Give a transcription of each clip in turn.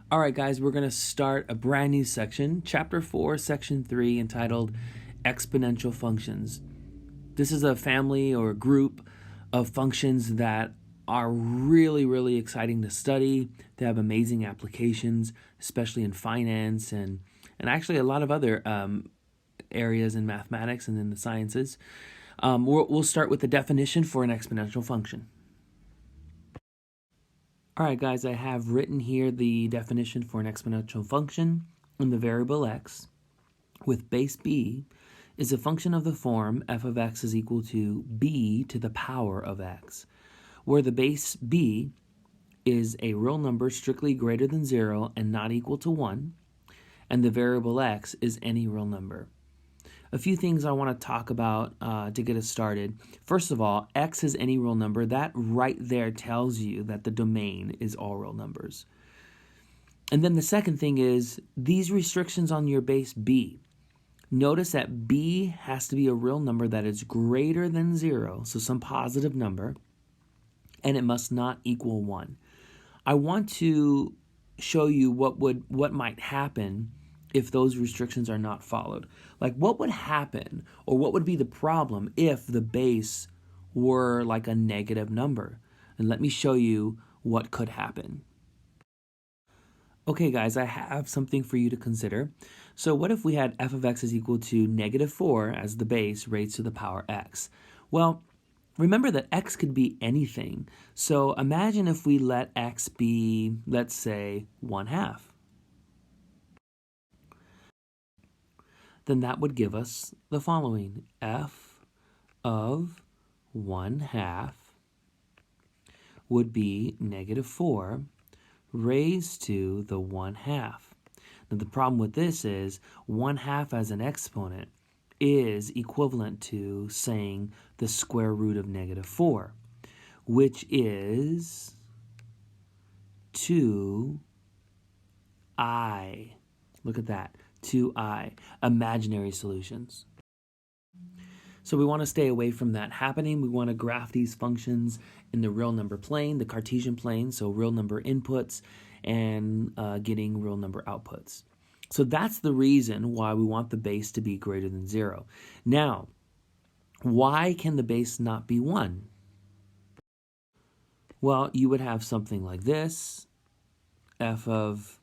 All right, guys, we're going to start a brand new section, Chapter 4, Section 3, entitled Exponential Functions. This is a family or a group of functions that are really exciting to study. They have amazing applications, especially in finance and actually a lot of other areas in mathematics and in the sciences. We'll start with the definition for an exponential function. All right, guys, I have written here the definition for an exponential function in the variable x with base b is a function of the form f of x is equal to b to the power of x, where the base b is a real number strictly greater than 0 and not equal to 1, and the variable x is any real number. A few things I want to talk about to get us started. First of all, x is any real number. That right there tells you that the domain is all real numbers. And then the second thing is these restrictions on your base b. Notice that b has to be a real number that is greater than 0, so some positive number, and it must not equal 1. I want to show you what might happen if those restrictions are not followed. Like, what would happen, or what would be the problem if the base were like a negative number? And let me show you what could happen. Okay, guys, I have something for you to consider. So what if we had f of x is equal to -4 as the base raised to the power x? Well, remember that x could be anything. So imagine if we let x be, let's say, 1/2. Then that would give us the following. F of 1/2 would be -4 raised to the 1/2. Now the problem with this is 1/2 as an exponent is equivalent to saying the square root of -4, which is 2i. Look at that. 2i, imaginary solutions. So we want to stay away from that happening. We want to graph these functions in the real number plane, the Cartesian plane, so real number inputs and getting real number outputs. So that's the reason why we want the base to be greater than 0. Now, why can the base not be 1? Well, you would have something like this. F of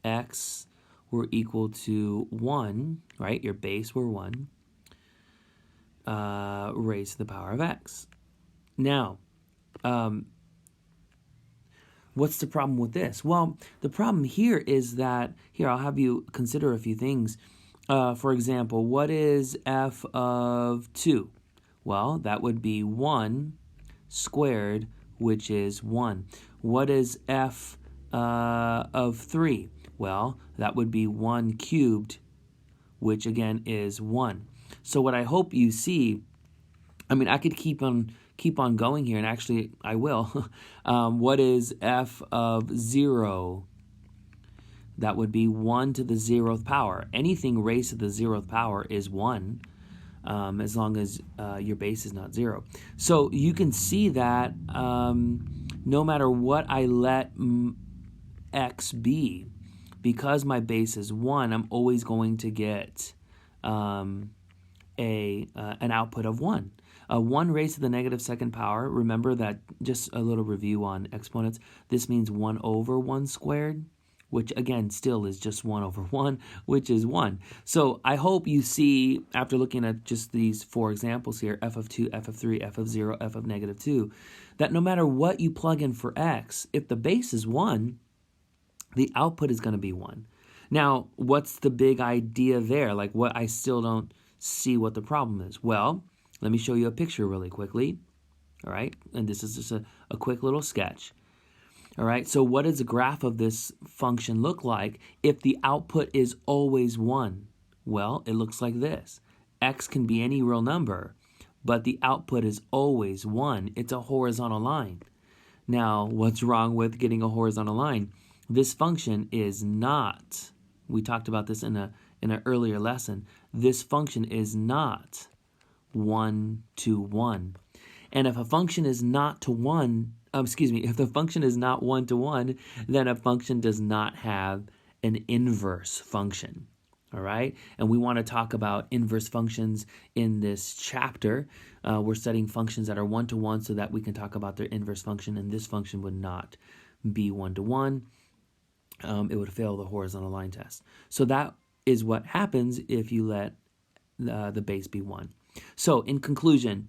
x were equal to 1, right? Your base were 1, raised to the power of x. Now, what's the problem with this? Well, the problem here is that, here, I'll have you consider a few things. For example, what is f of 2? Well, that would be 1 squared, which is 1. What is f of 3? Well, that would be 1 cubed, which again is 1. So what I hope you see, I mean, I could keep on going here, and actually I will. What is f of 0? That would be 1 to the 0th power. Anything raised to the 0th power is 1, as long as your base is not 0. So you can see that no matter what I let x be, because my base is 1, I'm always going to get an output of 1. 1 raised to the -2nd power. Remember that, just a little review on exponents. This means 1 over 1 squared, which again still is just 1 over 1, which is 1. So I hope you see, after looking at just these 4 examples here, f of 2, f of 3, f of 0, f of -2, that no matter what you plug in for x, if the base is 1, the output is going to be 1. Now, what's the big idea there? Like, what I still don't see what the problem is. Well, let me show you a picture really quickly. All right, and this is just a quick little sketch. All right, so what does a graph of this function look like if the output is always 1? Well, it looks like this. X can be any real number, but the output is always 1. It's a horizontal line. Now, what's wrong with getting a horizontal line? This function is not, we talked about this in an earlier lesson, this function is not 1 to 1. And if a function is not to 1, if the function is not one-to-one, then a function does not have an inverse function. All right, and we want to talk about inverse functions in this chapter. We're studying functions that are one-to-one so that we can talk about their inverse function, and this function would not be one-to-one. It would fail the horizontal line test. So that is what happens if you let the base be 1. So in conclusion,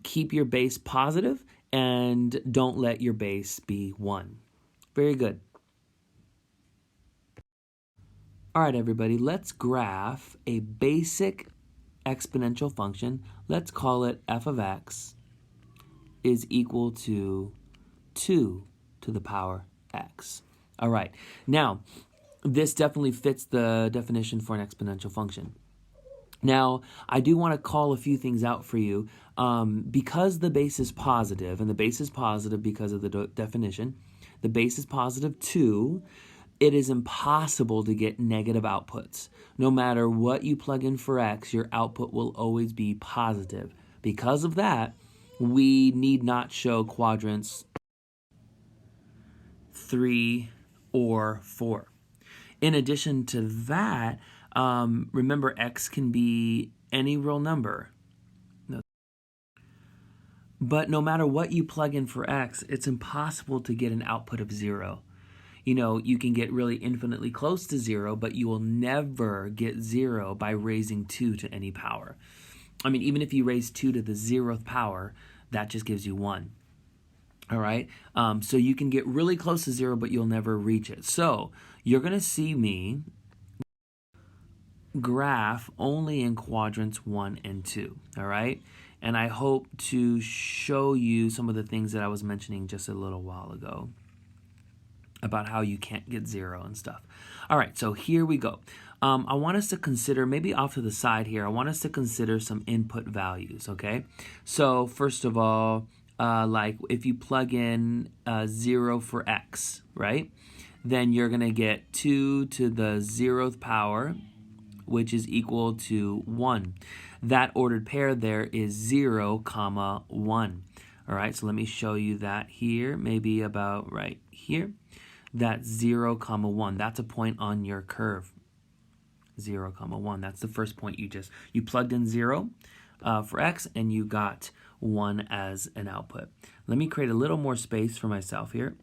keep your base positive and don't let your base be 1. Very good. All right, everybody, let's graph a basic exponential function. Let's call it f of x is equal to 2 to the power x. All right, now this definitely fits the definition for an exponential function. Now, I do want to call a few things out for you. Because the base is positive, and the base is positive because of the definition, the base is positive 2, it is impossible to get negative outputs. No matter what you plug in for x, your output will always be positive. Because of that, we need not show quadrants 3 or 4. In addition to that, remember x can be any real number. But no matter what you plug in for x, it's impossible to get an output of 0. You know, you can get really infinitely close to 0, but you will never get 0 by raising 2 to any power. I mean, even if you raise 2 to the 0th power, that just gives you 1. All right? So you can get really close to 0, but you'll never reach it. So you're going to see me graph only in quadrants 1 and 2. All right? And I hope to show you some of the things that I was mentioning just a little while ago about how you can't get 0 and stuff. All right, so here we go. I want us to consider, maybe off to the side here, I want us to consider some input values, okay? So first of all, like if you plug in 0 for x, right? Then you're going to get 2 to the 0th power, which is equal to 1. That ordered pair there is 0, comma 1. All right, so let me show you that here, maybe about right here. That's 0, comma 1. That's a point on your curve. 0, comma 1. That's the first point you plugged in 0 for x, and you got 1 as an output. Let me create a little more space for myself here.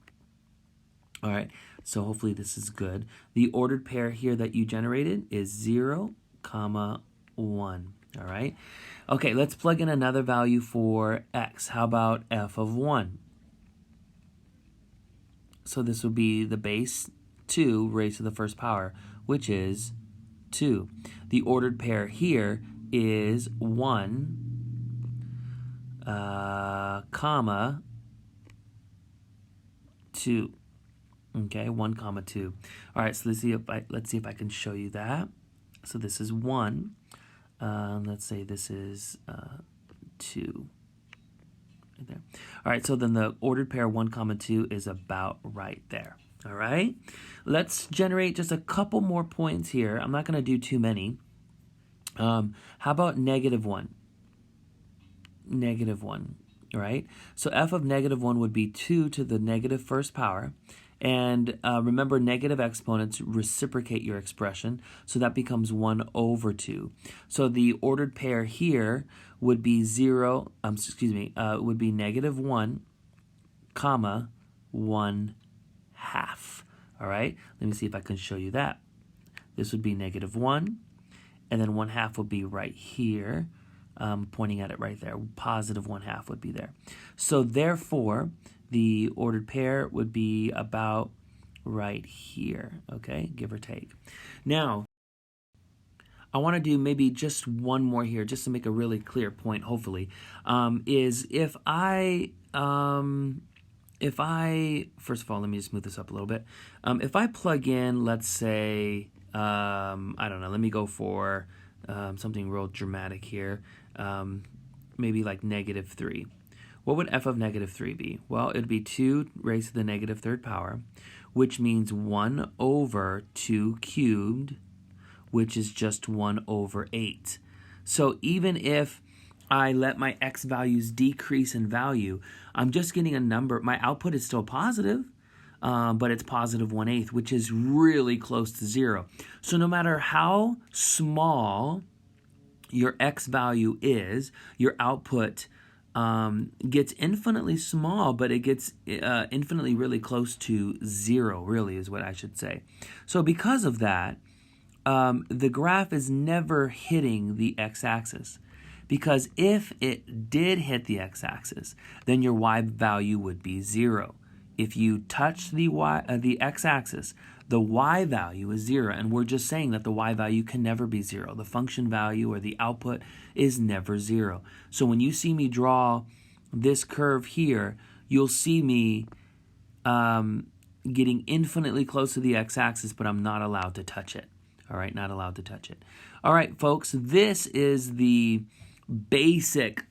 All right, so hopefully this is good. The ordered pair here that you generated is 0, comma 1. All right. Okay, let's plug in another value for x. How about f of 1? So this will be the base 2 raised to the first power, which is 2. The ordered pair here is 1, comma 2. Okay, 1, comma 2. All right, so let's see if I can show you that. So this is 1. Let's say this is 2. Right there. All right, so then the ordered pair 1, comma 2 is about right there. All right, let's generate just a couple more points here. I'm not going to do too many. How about negative 1? Negative 1, all right? So f of negative 1 would be 2 to the negative first power. And remember, negative exponents reciprocate your expression, so that becomes 1 over 2. So the ordered pair here would be would be negative 1, comma 1 half. All right, let me see if I can show you that. This would be negative 1, and then 1 half would be right here, pointing at it right there. Positive 1 half would be there. So therefore, the ordered pair would be about right here, okay, give or take. Now, I want to do maybe just one more here, just to make a really clear point, hopefully, is if I, first of all, let me just move this up a little bit. If I plug in, let's say, I don't know, let me go for something real dramatic here, maybe like negative 3. What would f of negative 3 be? Well, it would be 2 raised to the negative third power, which means 1 over 2 cubed, which is just 1 over 8. So even if I let my x values decrease in value, I'm just getting a number. My output is still positive, but it's positive 1/8, which is really close to 0. So no matter how small your x value is, your output gets infinitely small, but it gets infinitely really close to 0, really is what I should say. So because of that, the graph is never hitting the x-axis. Because if it did hit the x-axis, then your y value would be 0. If you touch the x-axis, the y value is 0, and we're just saying that the y value can never be 0. The function value or the output is never 0. So when you see me draw this curve here, you'll see me getting infinitely close to the x-axis, but I'm not allowed to touch it. All right, not allowed to touch it. All right, folks, this is the basic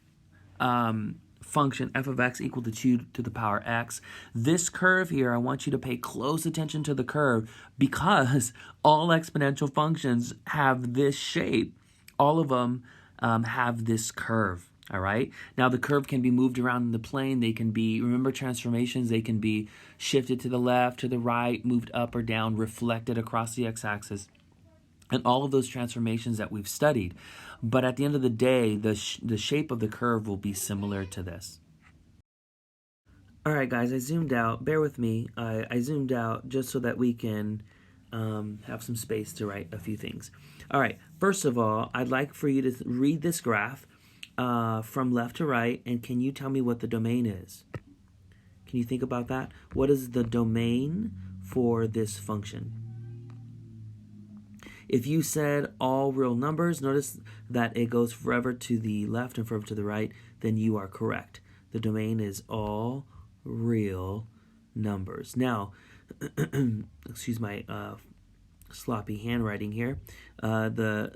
function f of x equal to 2 to the power x. This curve here, I want you to pay close attention to the curve because all exponential functions have this shape. All of them have this curve. All right. Now the curve can be moved around in the plane. They can be, remember transformations, they can be shifted to the left, to the right, moved up or down, reflected across the x-axis. And all of those transformations that we've studied. But at the end of the day, the shape of the curve will be similar to this. All right, guys, I zoomed out. Bear with me. I zoomed out just so that we can have some space to write a few things. All right, first of all, I'd like for you to read this graph from left to right, and can you tell me what the domain is? Can you think about that? What is the domain for this function? If you said all real numbers, notice that it goes forever to the left and forever to the right, then you are correct. The domain is all real numbers. Now, excuse my sloppy handwriting here. The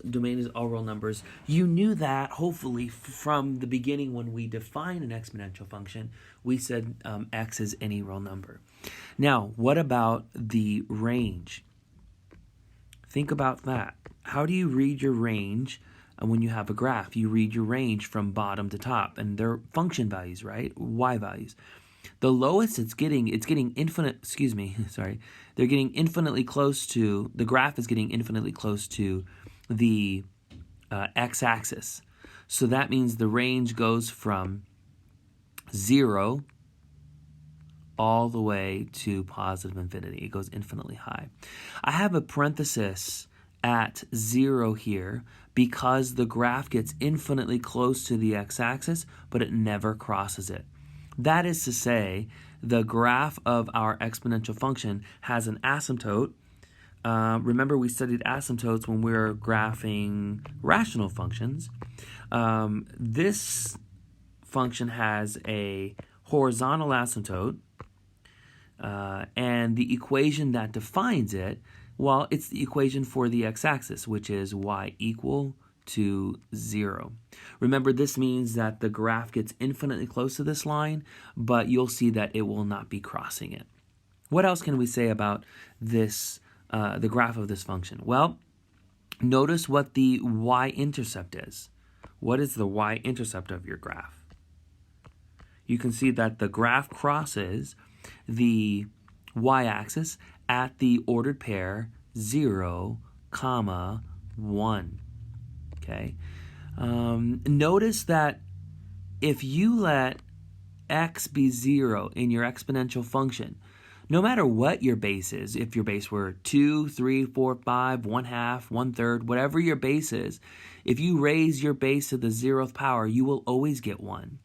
domain is all real numbers. You knew that, hopefully, from the beginning when we defined an exponential function. We said x is any real number. Now, what about the range? Think about that. How do you read your range when you have a graph? You read your range from bottom to top, and they're function values, right? Y values. The lowest it's getting infinite, they're getting infinitely close to, the graph is getting infinitely close to the x-axis. So that means the range goes from 0 all the way to positive infinity. It goes infinitely high. I have a parenthesis at 0 here because the graph gets infinitely close to the x-axis, but it never crosses it. That is to say, the graph of our exponential function has an asymptote. Remember, we studied asymptotes when we were graphing rational functions. This function has a horizontal asymptote, and the equation that defines it, well, it's the equation for the x-axis, which is y equal to 0. Remember, this means that the graph gets infinitely close to this line, but you'll see that it will not be crossing it. What else can we say about this, the graph of this function? Well, notice what the y-intercept is. What is the y-intercept of your graph? You can see that the graph crosses the y-axis at the ordered pair 0, 1. Okay. Notice that if you let x be 0 in your exponential function, no matter what your base is, if your base were 2, 3, 4, 5, 1/2, 1/3, whatever your base is, if you raise your base to the 0th power, you will always get 1.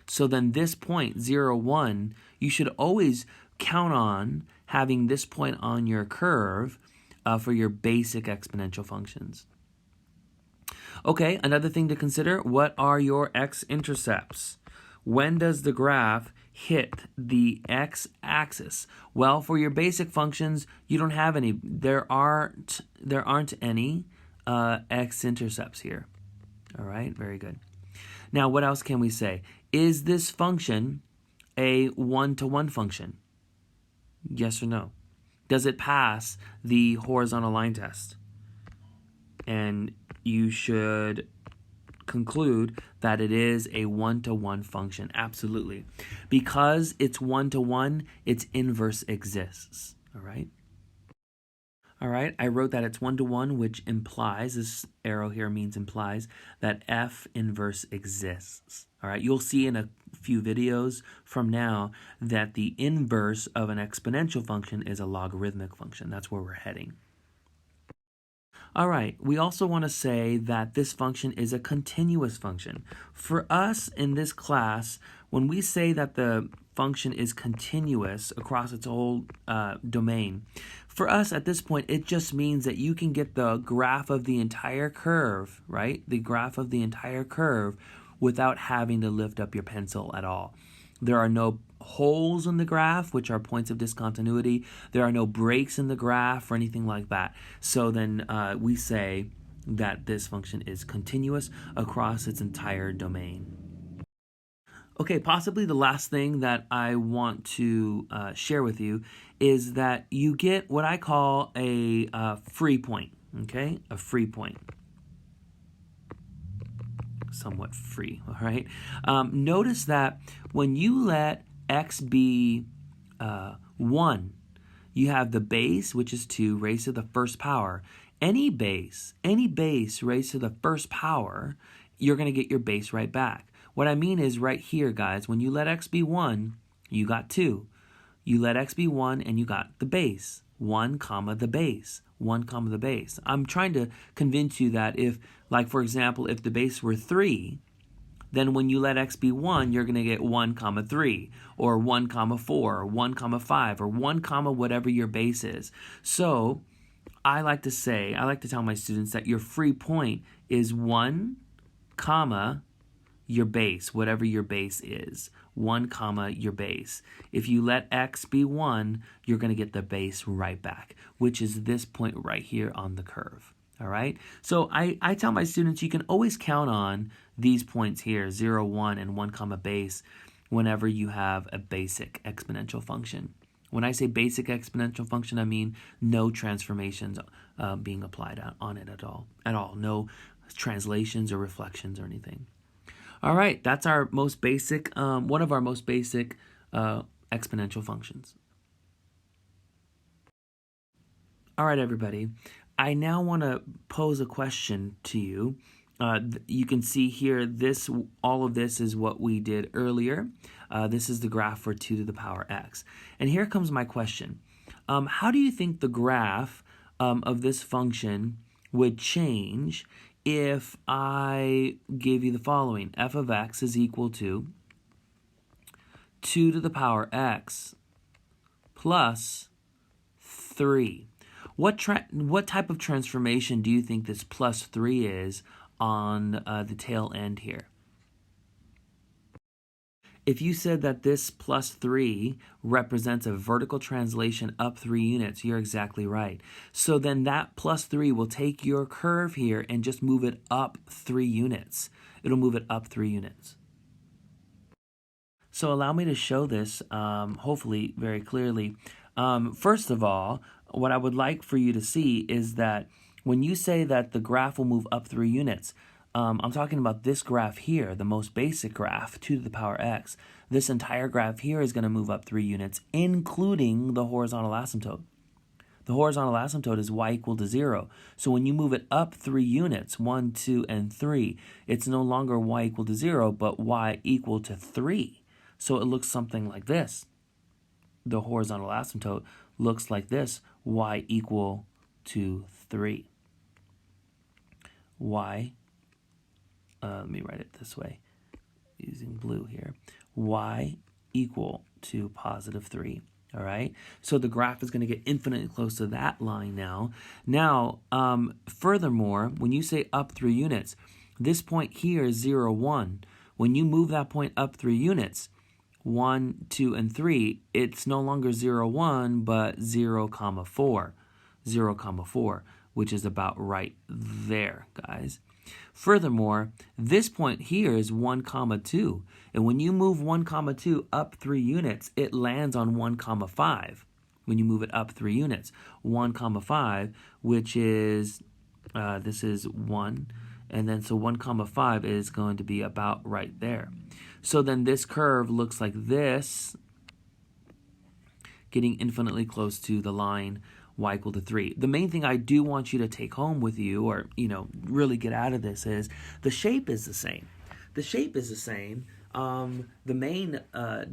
So then this point, 0, 1, you should always count on having this point on your curve for your basic exponential functions. Okay, another thing to consider, what are your x-intercepts? When does the graph hit the x-axis? Well, for your basic functions, you don't have any. There aren't any x-intercepts here. All right, very good. Now, what else can we say? Is this function a one-to-one function? Yes or no? Does it pass the horizontal line test? And you should conclude that it is a one-to-one function. Absolutely. Because it's one-to-one, its inverse exists. All right? All right, I wrote that it's one-to-one, which implies, this arrow here means implies, that f inverse exists. All right, you'll see in a few videos from now that the inverse of an exponential function is a logarithmic function. That's where we're heading. All right, we also want to say that this function is a continuous function. For us in this class, when we say that the function is continuous across its whole domain, for us at this point, it just means that you can get the graph of the entire curve, right? The graph of the entire curve without having to lift up your pencil at all. There are no holes in the graph, which are points of discontinuity. There are no breaks in the graph or anything like that. So then we say that this function is continuous across its entire domain. Okay, possibly the last thing that I want to share with you is that you get what I call a free point, okay? A free point. Somewhat free, all right? Notice that when you let x be 1, you have the base, which is 2, raised to the first power. Any base raised to the first power, you're going to get your base right back. What I mean is right here, guys, when you let x be 1, you got 2. You let x be 1 and you got the base. 1 comma the base. 1 comma the base. I'm trying to convince you that if, like for example, if the base were 3, then when you let x be 1, you're going to get 1 comma 3, or 1 comma 4, or 1 comma 5, or 1 comma whatever your base is. So I like to tell my students that your free point is 1 comma your base, whatever your base is. 1 comma your base. If you let x be 1, you're going to get the base right back, which is this point right here on the curve. All right? So I tell my students you can always count on these points here, 0, 1, and 1 comma base, whenever you have a basic exponential function. When I say basic exponential function, I mean no transformations being applied on it at all. No translations or reflections or anything. All right, that's our most basic, one of our most basic exponential functions. All right, everybody. I now want to pose a question to you. You can see here, all of this is what we did earlier. This is the graph for 2 to the power x. And here comes my question. How do you think the graph of this function would change if I gave you the following? F of x is equal to 2 to the power x plus 3. What type of transformation do you think this plus 3 is on the tail end here? If you said that this plus 3 represents a vertical translation up 3 units, you're exactly right. So then that plus 3 will take your curve here and just move it up 3 units. It'll move it up 3 units. So allow me to show this, hopefully very clearly. First of all, what I would like for you to see is that when you say that the graph will move up 3 units, I'm talking about this graph here, the most basic graph, 2 to the power x. This entire graph here is going to move up 3 units, including the horizontal asymptote. The horizontal asymptote is y equal to 0. So when you move it up 3 units, 1, 2, and 3, it's no longer y equal to 0, but y equal to 3. So it looks something like this. The horizontal asymptote looks like this, y equal to 3. Let me write it this way, using blue here. Y equal to positive 3. All right, so the graph is going to get infinitely close to that line now. Now, furthermore, when you say up 3 units, this point here is 0, 1. When you move that point up 3 units, 1, 2, and 3, it's no longer 0, 1, but 0, 4. 0, 4, which is about right there, guys. Furthermore, this point here is 1, 2. And when you move 1, 2 up 3 units, it lands on 1, 5. When you move it up 3 units, 1, 5, which is, this is 1, And then so 1 comma 5 is going to be about right there. So then this curve looks like this, getting infinitely close to the line y equal to 3. The main thing I do want you to take home with you, or really get out of this, is the shape is the same. The shape is the same. The main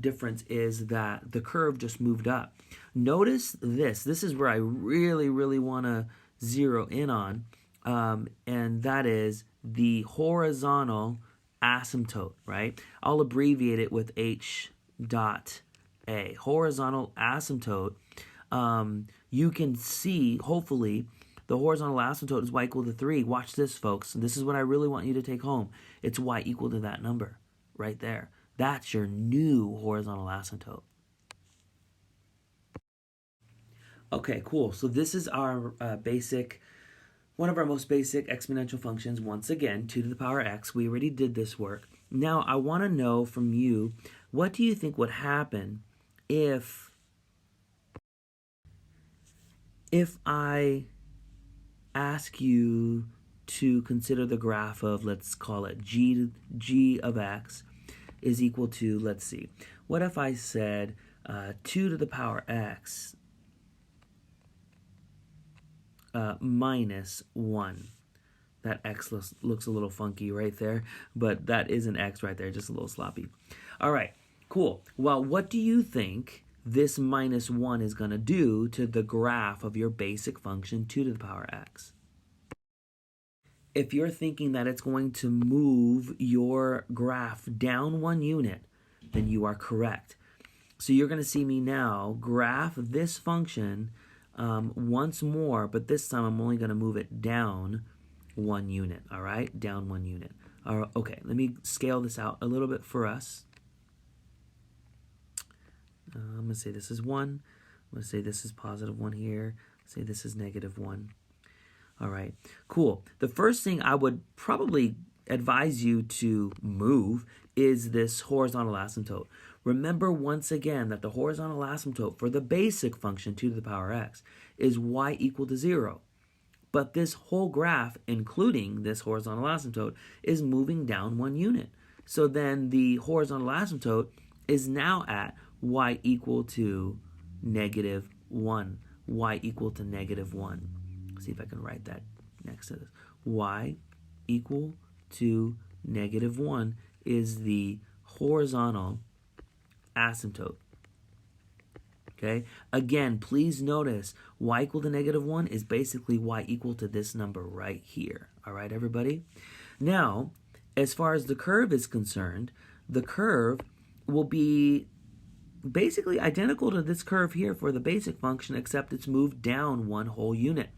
difference is that the curve just moved up. Notice this. This is where I really, really want to zero in on, and that is the horizontal asymptote, right? I'll abbreviate it with H dot A. Horizontal asymptote. You can see, hopefully, the horizontal asymptote is y equal to 3. Watch this, folks. This is what I really want you to take home. It's y equal to that number right there. That's your new horizontal asymptote. Okay, cool. So this is our one of our most basic exponential functions. Once again, 2 to the power x. We already did this work. Now, I want to know from you, what do you think would happen if I ask you to consider the graph of, let's call it g of x is equal to, let's see, what if I said 2 to the power x minus 1? That x looks a little funky right there, but that is an x right there, just a little sloppy. All right, cool. Well, what do you think this minus 1 is going to do to the graph of your basic function 2 to the power x? If you're thinking that it's going to move your graph down 1 unit, then you are correct. So you're going to see me now graph this function once more, but this time I'm only going to move it down 1 unit, all right? Down 1 unit. All right, okay, let me scale this out a little bit for us. I'm going to say this is 1. I'm going to say this is positive 1 here. Say this is negative 1. All right, cool. The first thing I would probably advise you to move is this horizontal asymptote. Remember once again that the horizontal asymptote for the basic function 2 to the power x is y equal to 0. But this whole graph, including this horizontal asymptote, is moving down 1 unit. So then the horizontal asymptote is now at y equal to negative 1. Y equal to negative 1. See if I can write that next to this. Y equal to negative 1 is the horizontal asymptote. Okay? Again, please notice y equal to negative 1 is basically y equal to this number right here. All right, everybody? Now, as far as the curve is concerned, the curve will be basically identical to this curve here for the basic function, except it's moved down 1 whole unit.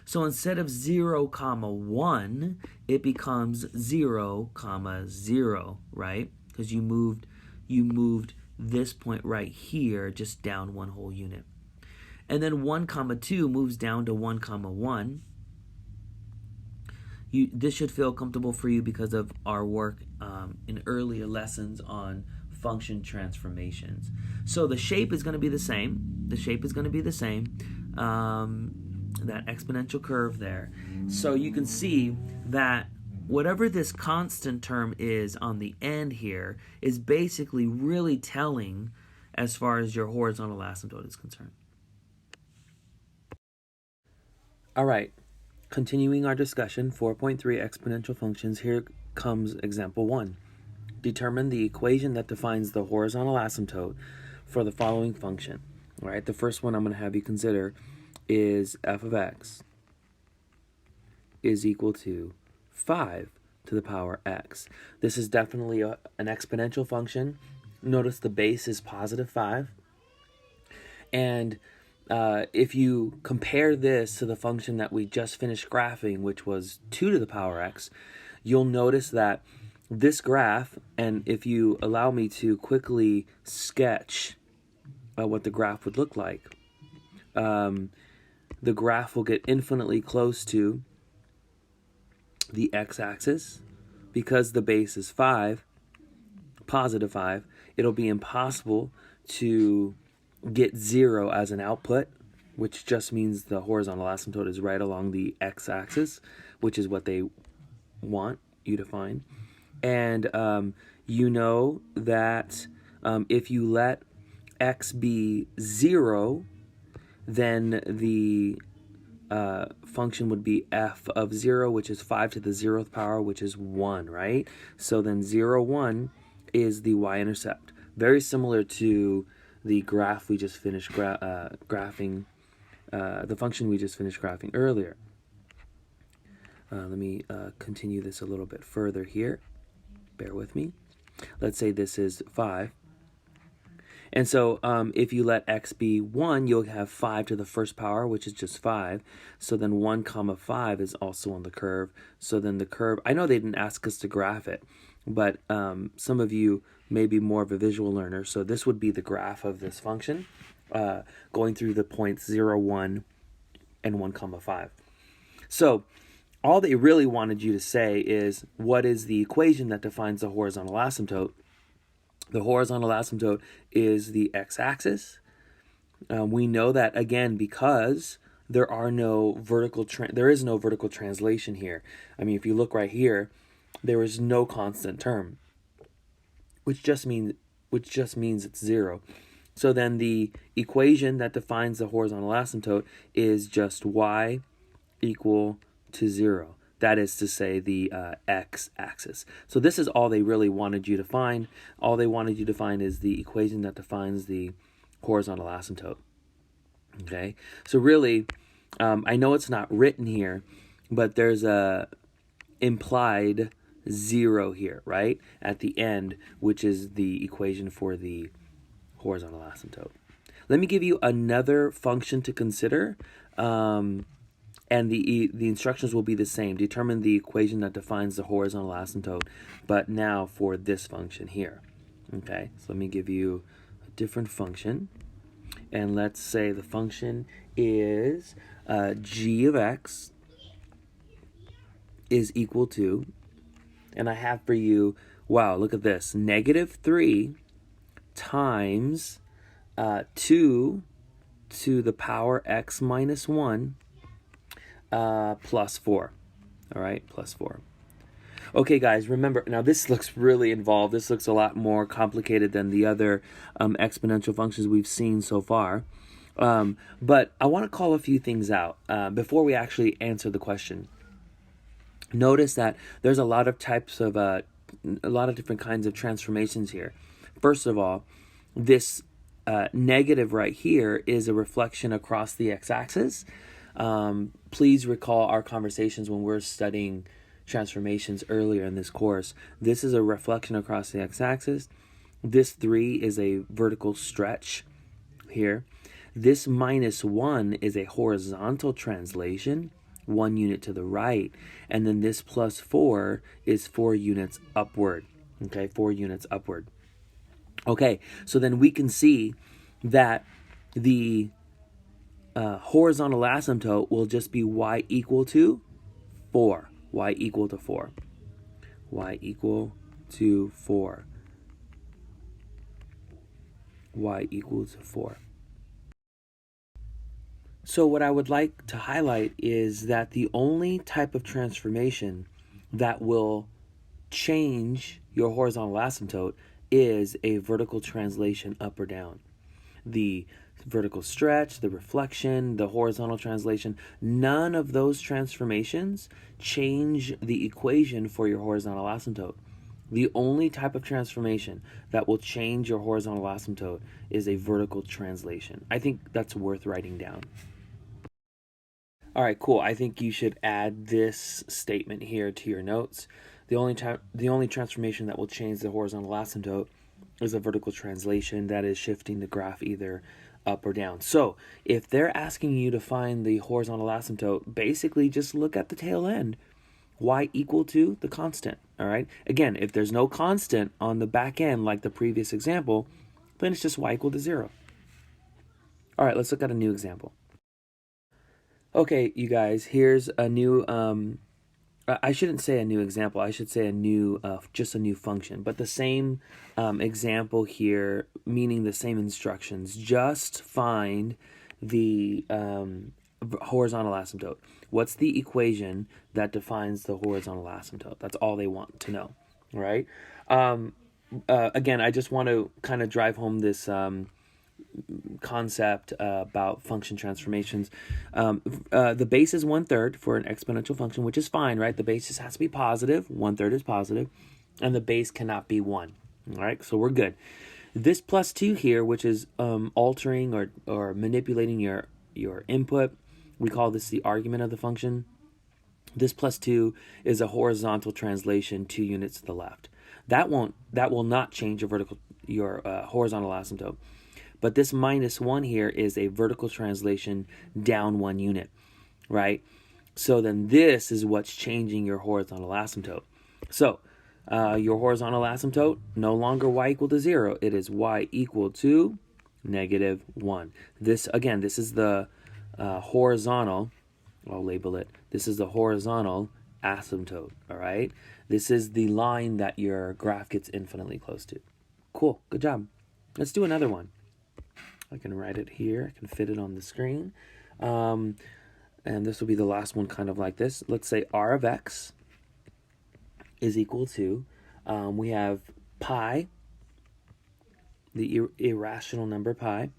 So instead of 0, 1, it becomes 0, 0, right? Because you moved this point right here just down 1 whole unit. And then 1, 2 moves down to 1, 1. This should feel comfortable for you because of our work in earlier lessons on function transformations. So the shape is going to be the same. The shape is going to be the same. That exponential curve there. So you can see that whatever this constant term is on the end here is basically really telling as far as your horizontal asymptote is concerned. All right, continuing our discussion, 4.3 exponential functions, here comes example 1. Determine the equation that defines the horizontal asymptote for the following function. All right, the first one I'm going to have you consider is f of x is equal to 5 to the power x. This is definitely an exponential function. Notice the base is positive 5. And if you compare this to the function that we just finished graphing, which was 2 to the power x, you'll notice that this graph, and if you allow me to quickly sketch what the graph would look like, the graph will get infinitely close to the x-axis. Because the base is 5, positive 5, it'll be impossible to get 0 as an output, which just means the horizontal asymptote is right along the x-axis, which is what they want you to find. And you know that if you let x be 0, then the function would be f of 0, which is 5 to the 0th power, which is 1, right? So then 0, 1 is the y-intercept. Very similar to the graph we just finished graphing, the function we just finished graphing earlier. Let me continue this a little bit further here. Bear with me. Let's say this is 5. And so if you let x be 1, you'll have 5 to the first power, which is just 5. So then 1 comma 5 is also on the curve. So then the curve, I know they didn't ask us to graph it, but some of you may be more of a visual learner. So this would be the graph of this function going through the points 0, 1, and 1 comma 5. So all they really wanted you to say is, what is the equation that defines the horizontal asymptote? The horizontal asymptote is the x-axis. We know that, again, because there is no vertical translation here. I mean, if you look right here, there is no constant term, which just means it's 0. So then the equation that defines the horizontal asymptote is just y equal to 0. That is to say the x-axis. So this is all they really wanted you to find. All they wanted you to find is the equation that defines the horizontal asymptote. Okay, so really, I know it's not written here, but there's a implied 0 here, right, at the end, which is the equation for the horizontal asymptote. Let me give you another function to consider. And the instructions will be the same. Determine the equation that defines the horizontal asymptote, but now for this function here. Okay, so let me give you a different function. And let's say the function is g of x is equal to, and I have for you, wow, look at this, -3 times 2 to the power x minus 1 plus 4. All right, plus 4. Okay, guys, remember, now this looks really involved. This looks a lot more complicated than the other exponential functions we've seen so far. But I want to call a few things out before we actually answer the question. Notice that there's a lot of types of, a lot of different kinds of transformations here. First of all, this negative right here is a reflection across the x-axis. Please recall our conversations when we're studying transformations earlier in this course. This is a reflection across the x-axis. This 3 is a vertical stretch here. This -1 is a horizontal translation, 1 unit to the right. And then this plus 4 is 4 units upward. Okay, 4 units upward. Okay, so then we can see that the horizontal asymptote will just be y equal to 4. Y equal to 4. Y equal to 4. Y equals 4. So what I would like to highlight is that the only type of transformation that will change your horizontal asymptote is a vertical translation up or down. The vertical stretch, the reflection, the horizontal translation, none of those transformations change the equation for your horizontal asymptote. The only type of transformation that will change your horizontal asymptote is a vertical translation. I think that's worth writing down. All right, cool. I think you should add this statement here to your notes. The only transformation that will change the horizontal asymptote is a vertical translation, that is shifting the graph either up or down. So if they're asking you to find the horizontal asymptote, basically just look at the tail end. Y equal to the constant, all right? Again, if there's no constant on the back end like the previous example, then it's just y equal to 0. All right, let's look at a new example. Okay, you guys, here's a new, I shouldn't say a new example, I should say a new, just a new function, but the same example here, meaning the same instructions. Just find the horizontal asymptote. What's the equation that defines the horizontal asymptote? That's all they want to know, right? Again, I just want to kind of drive home this concept about function transformations. The base is 1/3 for an exponential function, which is fine, right? The base just has to be positive. 1/3 is positive, and the base cannot be 1. All right, so we're good. This plus 2 here, which is altering or manipulating your input, we call this the argument of the function. This plus 2 is a horizontal translation 2 units to the left. That will not change your horizontal asymptote. But this minus 1 here is a vertical translation down 1 unit, right? So then this is what's changing your horizontal asymptote. So your horizontal asymptote, no longer y equal to 0. It is y equal to -1. This is the horizontal, I'll label it. This is the horizontal asymptote, all right? This is the line that your graph gets infinitely close to. Cool, good job. Let's do another one. I can write it here. I can fit it on the screen. And this will be the last one, kind of like this. Let's say r of x is equal to, we have pi, the irrational number pi,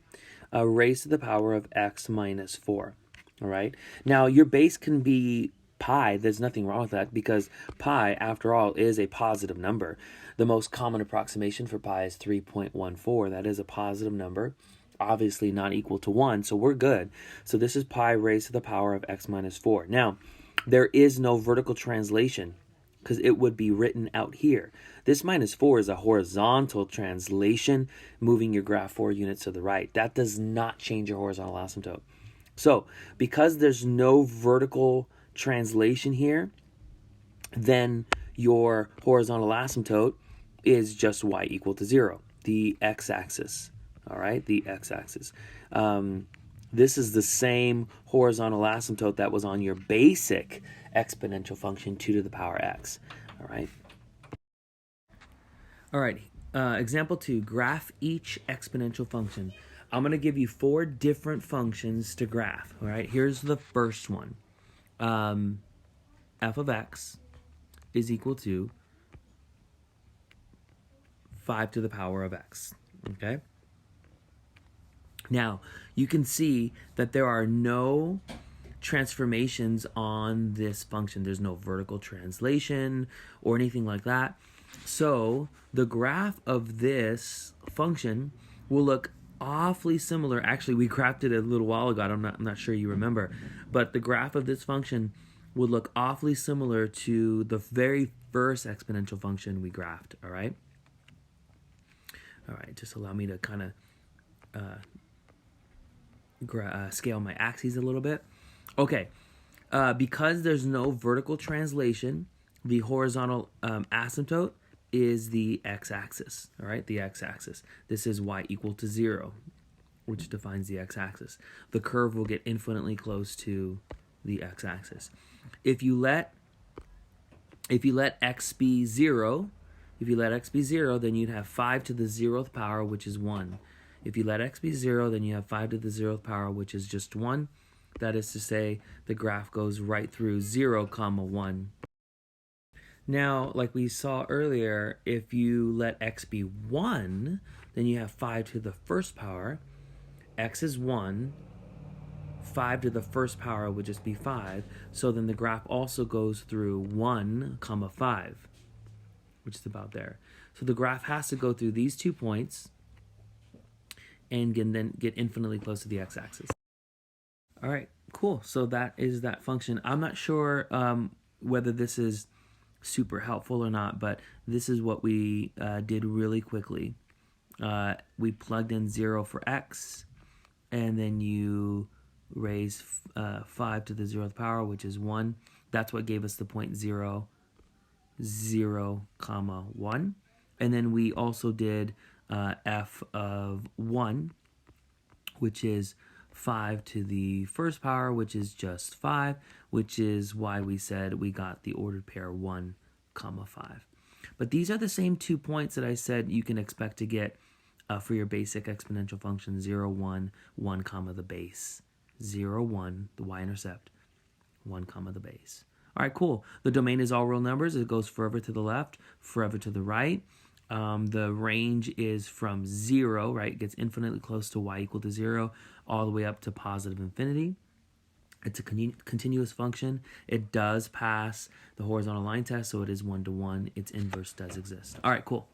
raised to the power of x minus 4. All right. Now, your base can be pi. There's nothing wrong with that because pi, after all, is a positive number. The most common approximation for pi is 3.14. That is a positive number, obviously not equal to 1, so we're good. So this is pi raised to the power of x minus 4. Now, there is no vertical translation because it would be written out here. This minus 4 is a horizontal translation, moving your graph 4 units to the right. That does not change your horizontal asymptote. So because there's no vertical translation here, then your horizontal asymptote is just y equal to 0, the x-axis. All right, the x-axis. This is the same horizontal asymptote that was on your basic exponential function 2 to the power x. All right. All right. Example 2, graph each exponential function. I'm going to give you 4 different functions to graph. All right. Here's the first one. F of x is equal to 5 to the power of x. Okay. Now, you can see that there are no transformations on this function. There's no vertical translation or anything like that. So the graph of this function will look awfully similar. Actually, we graphed it a little while ago. I'm not sure you remember. But the graph of this function would look awfully similar to the very first exponential function we graphed. All right? All right, just allow me to kind of scale my axes a little bit. Okay, because there's no vertical translation, the horizontal asymptote is the x-axis, all right, the x-axis. This is y equal to 0, which defines the x-axis. The curve will get infinitely close to the x-axis. If you let x be 0, then you'd have 5 to the 0th power, which is 1. If you let x be 0, then you have 5 to the 0th power, which is just 1. That is to say, the graph goes right through 0, 1. Now, like we saw earlier, if you let x be 1, then you have 5 to the first power. X is 1. 5 to the first power would just be 5. So then the graph also goes through 1, 5, which is about there. So the graph has to go through these 2 points and then get infinitely close to the x-axis. All right, cool. So that is that function. I'm not sure whether this is super helpful or not, but this is what we did really quickly. We plugged in 0 for x, and then you raise 5 to the 0th power, which is 1. That's what gave us the point 0, 0, 1. And then we also did f of 1, which is 5 to the first power, which is just 5, which is why we said we got the ordered pair 1, 5. But these are the same 2 points that I said you can expect to get for your basic exponential function 0, 1, 1, the base, 0, 1, the y-intercept, 1 comma the base. All right, cool. The domain is all real numbers. It goes forever to the left, forever to the right. The range is from 0, right? It gets infinitely close to y equal to 0, all the way up to positive infinity. It's a continuous function. It does pass the horizontal line test, so it is 1-to-1. Its inverse does exist. All right, cool.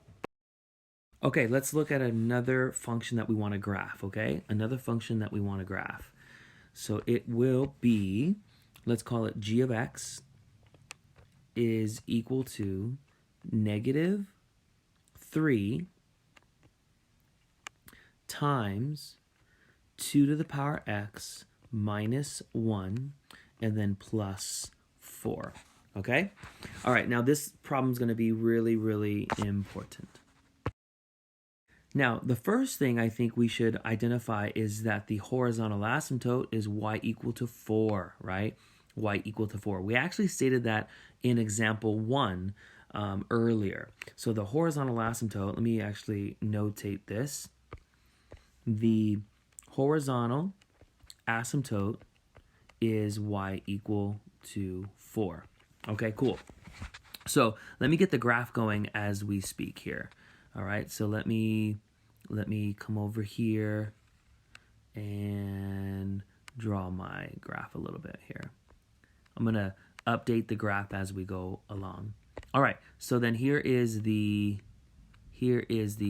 Okay, let's look at another function that we want to graph, okay? Another function that we want to graph. So it will be, let's call it g of x is equal to negative 3 times 2 to the power x minus 1 and then plus 4. Okay? All right, now this problem is going to be really, really important. Now, the first thing I think we should identify is that the horizontal asymptote is y equal to 4, right? Y equal to 4. We actually stated that in example 1 earlier. So the horizontal asymptote, let me actually notate this. The horizontal asymptote is y equal to 4. Okay, cool. So let me get the graph going as we speak here. All right, so let me come over here and draw my graph a little bit here. I'm going to update the graph as we go along. All right, so then here is the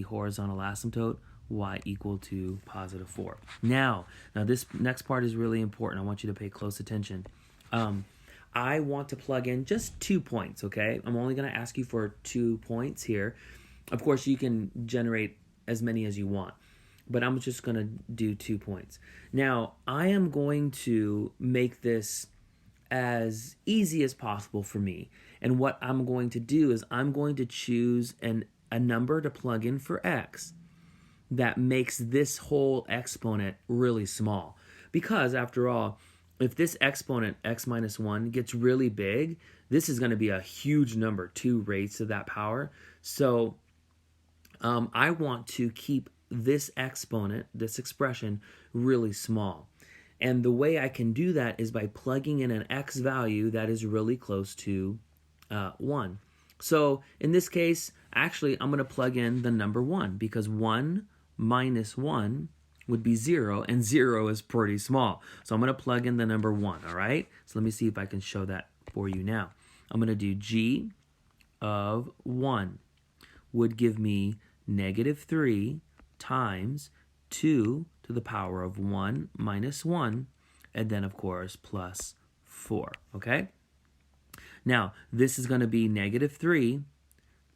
horizontal asymptote, y equal to positive 4. Now this next part is really important. I want you to pay close attention. I want to plug in just 2 points, okay? I'm only going to ask you for 2 points here. Of course, you can generate as many as you want, but I'm just going to do 2 points. Now, I am going to make this as easy as possible for me. And what I'm going to do is I'm going to choose a number to plug in for x that makes this whole exponent really small. Because after all, if this exponent, x minus 1, gets really big, this is going to be a huge number, 2 raised to that power. So I want to keep this exponent, this expression, really small. And the way I can do that is by plugging in an x value that is really close to 1. So in this case, actually, I'm going to plug in the number 1 because 1 minus 1 would be 0, and 0 is pretty small. So I'm going to plug in the number 1, all right? So let me see if I can show that for you now. I'm going to do g of 1 would give me negative 3 times 2 to the power of 1 minus 1, and then, of course, plus 4, okay? Now, this is going to be negative 3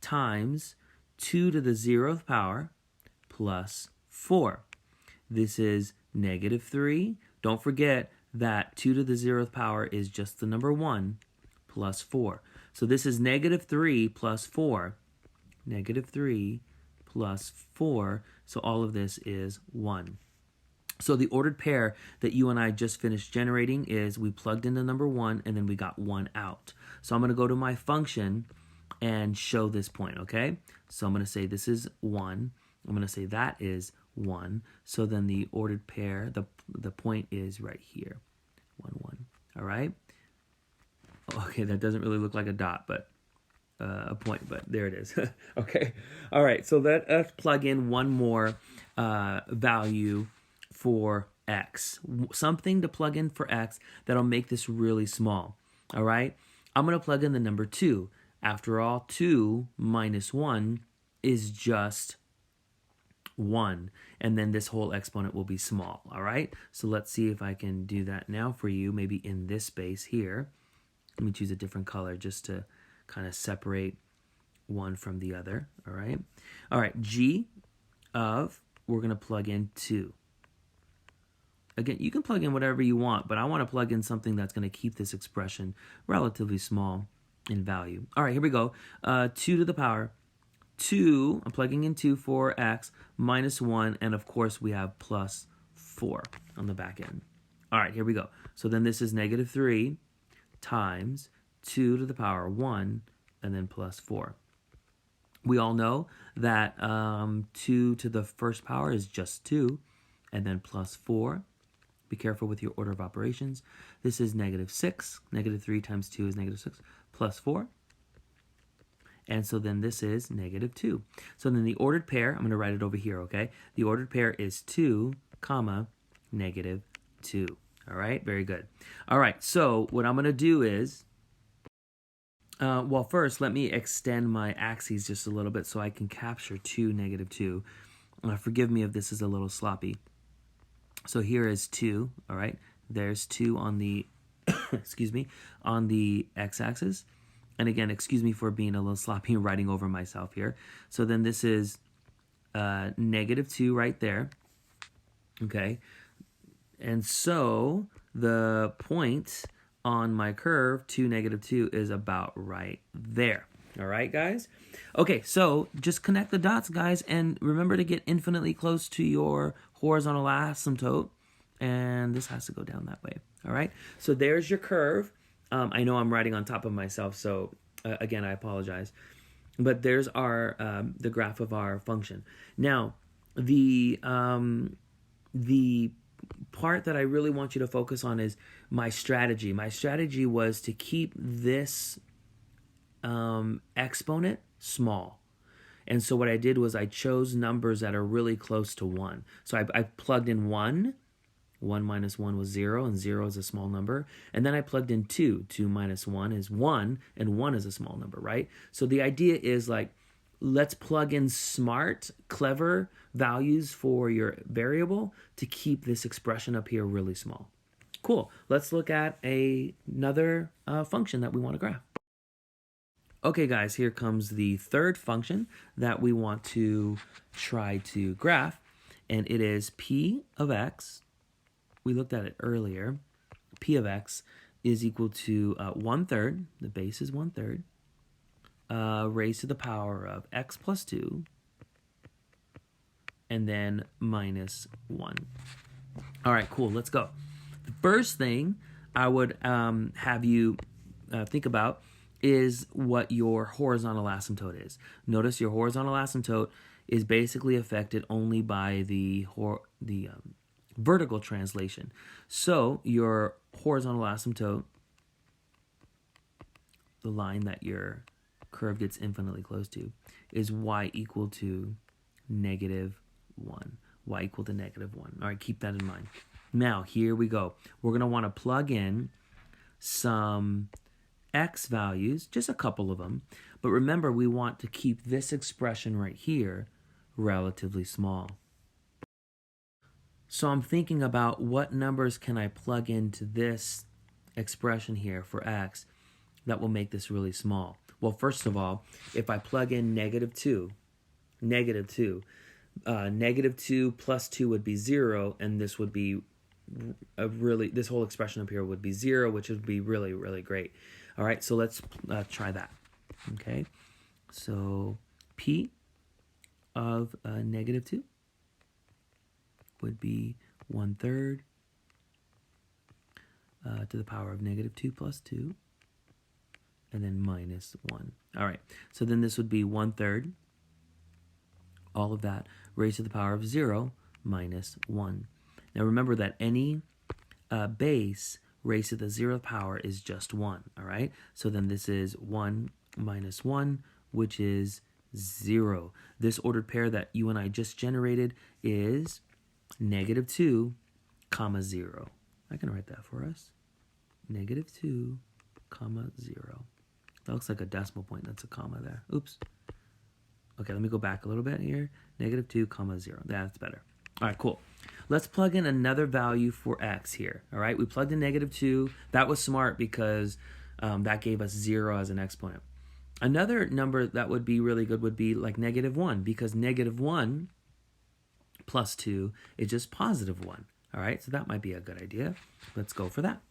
times 2 to the 0th power plus 4. This is negative 3. Don't forget that 2 to the 0th power is just the number 1 plus 4. So this is negative 3 plus 4. Negative 3 plus 4. So all of this is 1. So the ordered pair that you and I just finished generating is we plugged in the number 1 and then we got 1 out. So I'm going to go to my function and show this point, okay? So I'm going to say this is 1. I'm going to say that is 1. So then the ordered pair, the point is right here. 1, 1. All right? Okay, that doesn't really look like a dot, but a point, but there it is. Okay. All right, so let's plug in one more value for x. Something to plug in for x that'll make this really small. All right? I'm going to plug in the number 2. After all, 2 minus 1 is just 1. And then this whole exponent will be small. All right? So let's see if I can do that now for you, maybe in this space here. Let me choose a different color just to kind of separate one from the other. All right? All right, g of, we're going to plug in 2. Again, you can plug in whatever you want, but I want to plug in something that's going to keep this expression relatively small in value. All right, here we go. 2 to the power 2, I'm plugging in 2 for x, minus 1, and of course we have plus 4 on the back end. All right, here we go. So then this is negative 3 times 2 to the power 1, and then plus 4. We all know that 2 to the first power is just 2, and then plus 4. Be careful with your order of operations. This is -6. -3 times 2 is -6 plus 4. And so then this is -2. So then the ordered pair, I'm going to write it over here, okay? The ordered pair is 2, comma, -2. All right, very good. All right, so what I'm going to do is, well, first, let me extend my axes just a little bit so I can capture 2, -2. Forgive me if this is a little sloppy. So here is 2, all right? There's 2 on the, excuse me, on the x-axis. And again, excuse me for being a little sloppy and writing over myself here. So then this is -2 right there, okay? And so the point on my curve, 2, -2, is about right there. All right, guys? Okay, so just connect the dots, guys, and remember to get infinitely close to your horizontal asymptote, and this has to go down that way. All right? So there's your curve. I know I'm writing on top of myself, so again, I apologize. But there's our the graph of our function. Now, the part that I really want you to focus on is my strategy. My strategy was to keep this exponent small. And so what I did was I chose numbers that are really close to 1. So I plugged in 1. 1 minus 1 was 0, and 0 is a small number. And then I plugged in 2. 2 minus 1 is 1, and 1 is a small number, right? So the idea is like, let's plug in smart, clever values for your variable to keep this expression up here really small. Cool. Let's look at another function that we want to graph. Okay, guys, here comes the third function that we want to try to graph, and it is p of x. We looked at it earlier. P of x is equal to 1/3. The base is 1/3. Raised to the power of x plus 2, and then minus 1. All right, cool. Let's go. The first thing I would have you think about is what your horizontal asymptote is. Notice your horizontal asymptote is basically affected only by the vertical translation. So your horizontal asymptote, the line that your curve gets infinitely close to, is y equal to -1. Y equal to -1. All right, keep that in mind. Now, here we go. We're going to want to plug in some x values, just a couple of them. But remember, we want to keep this expression right here relatively small. So I'm thinking about what numbers can I plug into this expression here for x that will make this really small. Well, first of all, if I plug in -2, -2 plus 2 would be 0, and this would be this whole expression up here would be 0, which would be really, really great. All right, so let's try that. Okay, so p of -2 would be 1/3 to the power of -2 plus 2, and then minus 1. All right, so then this would be 1/3, all of that, raised to the power of 0 minus 1. Now remember that any base raised to the 0th power is just 1, all right? So then this is 1 minus 1, which is 0. This ordered pair that you and I just generated is -2, comma 0. I can write that for us. -2, comma 0. That looks like a decimal point. That's a comma there. Oops. Okay, let me go back a little bit here. -2, comma 0. That's better. All right, cool. Let's plug in another value for x here. All right, we plugged in -2. That was smart because that gave us 0 as an exponent. Another number that would be really good would be like -1, because -1 plus 2 is just +1. All right, so that might be a good idea. Let's go for that.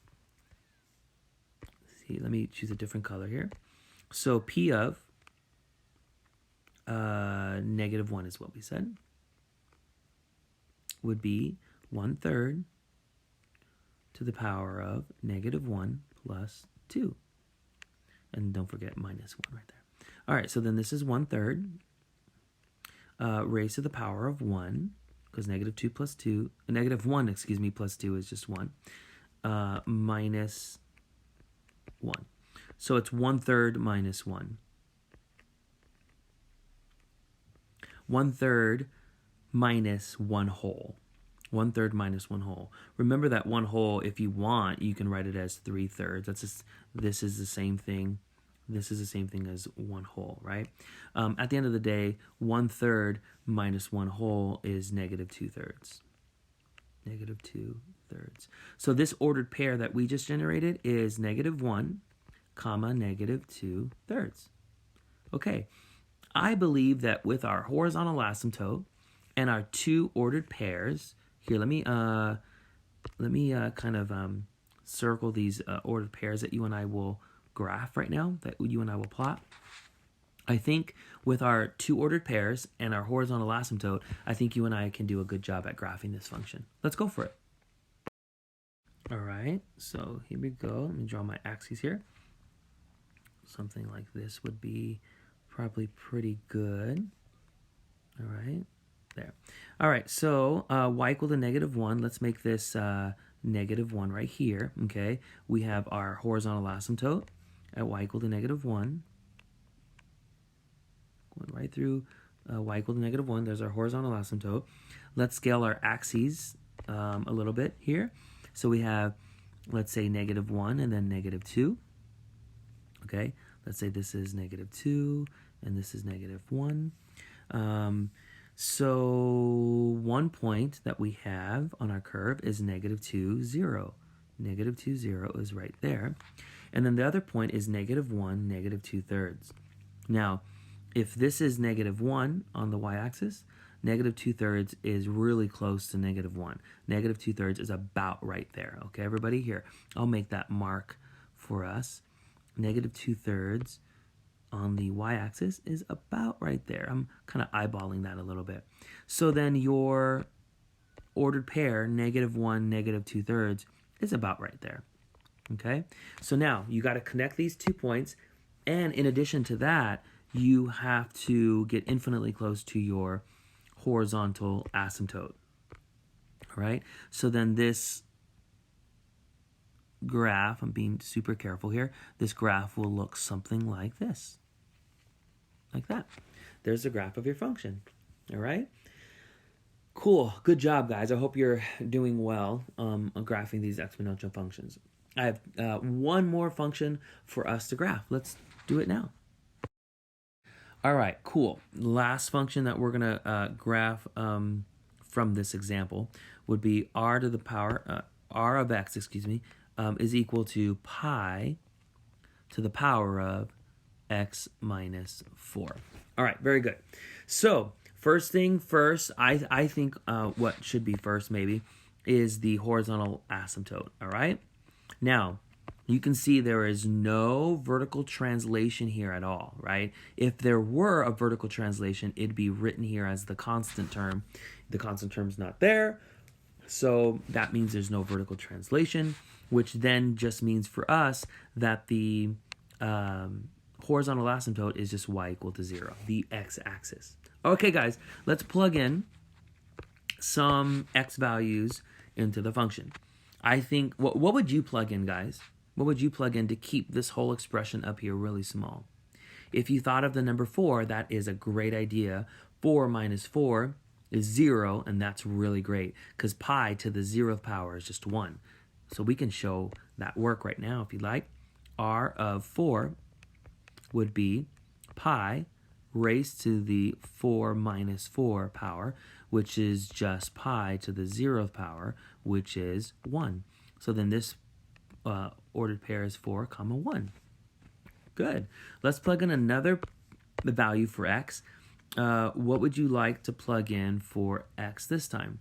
Let's see, let me choose a different color here. So p of -1 is what we said. Would be 1/3 to the power of -1 plus 2. And don't forget minus 1 right there. All right, so then this is 1/3 raised to the power of 1 because negative 2 plus 2, negative 1, excuse me, plus 2 is just 1, minus 1. So it's 1/3 minus 1. 1/3 minus 1 whole. 1/3 minus 1 whole. Remember that 1 whole, if you want, you can write it as 3/3. That's just, this is the same thing. This is the same thing as 1 whole, right? At the end of the day, 1/3 minus 1 whole is negative 2/3. Negative 2/3. So this ordered pair that we just generated is negative 1, comma, negative 2/3. Okay, I believe that with our horizontal asymptote and our two ordered pairs, here, let me kind of circle these ordered pairs that you and I will graph right now, that you and I will plot. I think with our two ordered pairs and our horizontal asymptote, I think you and I can do a good job at graphing this function. Let's go for it. All right, so here we go. Let me draw my axes here. Something like this would be probably pretty good. All right, there. All right, so y equal to negative 1. Let's make this negative 1 right here, okay? We have our horizontal asymptote at y equal to negative 1. Going right through y equal to negative 1. There's our horizontal asymptote. Let's scale our axes a little bit here. So we have, let's say, negative 1 and then negative 2. Okay, let's say this is negative 2 and this is negative 1. So one point that we have on our curve is negative 2, 0. Negative 2, 0 is right there. And then the other point is negative 1, negative 2/3. Now, if this is negative 1 on the y-axis, negative 2/3 is really close to negative 1. Negative 2/3 is about right there. Okay, everybody, here, I'll make that mark for us. Negative 2/3 on the y-axis is about right there. I'm kind of eyeballing that a little bit. So then your ordered pair, negative 1, negative 2/3, is about right there. Okay, so now you got to connect these 2 points, and in addition to that, you have to get infinitely close to your horizontal asymptote. All right, so then this graph, I'm being super careful here, this graph will look something like this. Like that. There's the graph of your function. All right? Cool. Good job, guys. I hope you're doing well on graphing these exponential functions. I have one more function for us to graph. Let's do it now. All right, cool. Last function that we're going to graph from this example would be r to the power, r of x, is equal to pi to the power of x minus 4. All right, very good. So first thing first, I think what should be first maybe is the horizontal asymptote. All right. Now, you can see there is no vertical translation here at all, right? If there were a vertical translation, it'd be written here as the constant term. The constant term's not there, so that means there's no vertical translation, which then just means for us that the horizontal asymptote is just y equal to 0, the x-axis. Okay, guys, let's plug in some x values into the function. I think, what would you plug in, guys? What would you plug in to keep this whole expression up here really small? If you thought of the number 4, that is a great idea. 4 minus 4 is 0, and that's really great because pi to the 0th power is just 1. So we can show that work right now if you like. R of 4 would be pi raised to the 4 minus 4 power, which is just pi to the 0th power, which is 1. So then this ordered pair is 4, 1. Good. Let's plug in another value for x. What would you like to plug in for x this time?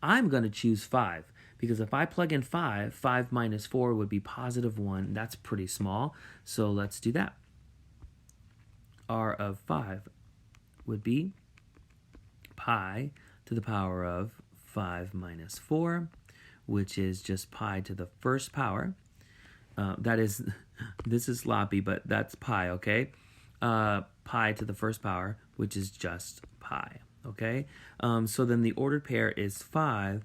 I'm going to choose 5, because if I plug in 5, 5 minus 4 would be positive 1. That's pretty small, so let's do that. R of 5 would be pi to the power of 5 minus 4, which is just pi to the first power. This is sloppy, but that's pi, okay? Pi to the first power, which is just pi. okay? So then the ordered pair is 5,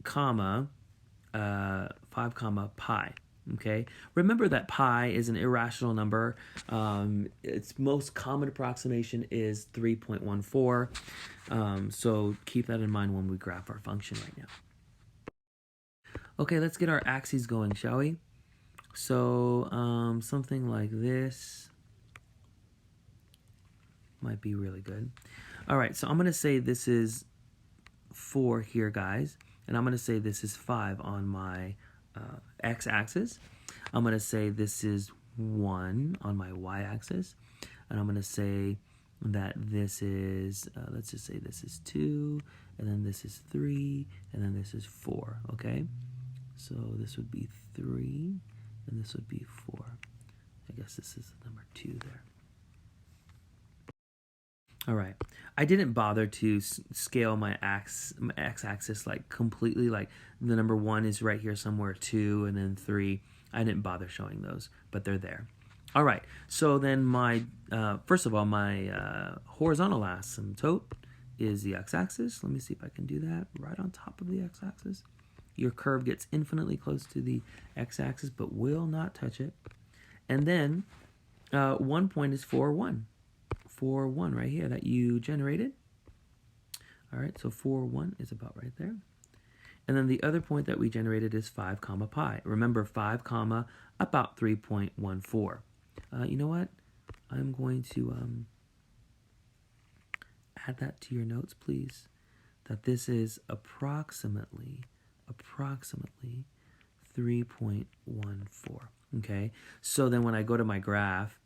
comma, 5 comma pi. Okay, remember that pi is an irrational number. Its most common approximation is 3.14. So keep that in mind when we graph our function right now. Okay, let's get our axes going, shall we? So something like this might be really good. All right, so I'm going to say this is 4 here, guys. And I'm going to say this is 5 on my x-axis. I'm going to say this is 1 on my y-axis. And I'm going to say that this is, let's just say this is 2, and then this is 3, and then this is 4, okay? So this would be 3, and this would be 4. I guess this is the number 2 there. All right, I didn't bother to scale my x-axis like completely, like the number 1 is right here somewhere, 2, and then 3. I didn't bother showing those, but they're there. All right, so then my, first of all, my horizontal asymptote is the x-axis. Let me see if I can do that right on top of the x-axis. Your curve gets infinitely close to the x-axis, but will not touch it. And then 1 point is 4, 1. 4, 1 right here that you generated. All right, so 4, 1 is about right there. And then the other point that we generated is 5 comma pi. Remember 5 comma about 3.14. You know what? I'm going to add that to your notes, please. That this is approximately 3.14. Okay, so then when I go to my graph,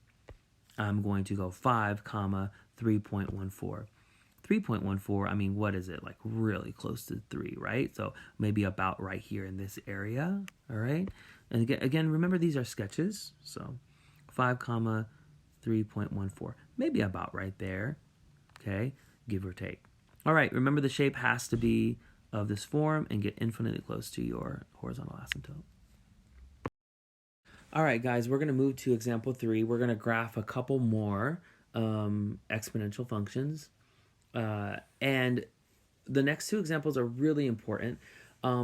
I'm going to go 5 comma 3.14. 3.14, I mean, what is it? Like really close to 3, right? So maybe about right here in this area, all right? And again, remember these are sketches. So 5 comma 3.14, maybe about right there, okay? Give or take. All right, remember the shape has to be of this form and get infinitely close to your horizontal asymptote. All right, guys, we're going to move to example 3. We're going to graph a couple more exponential functions. And the next 2 examples are really important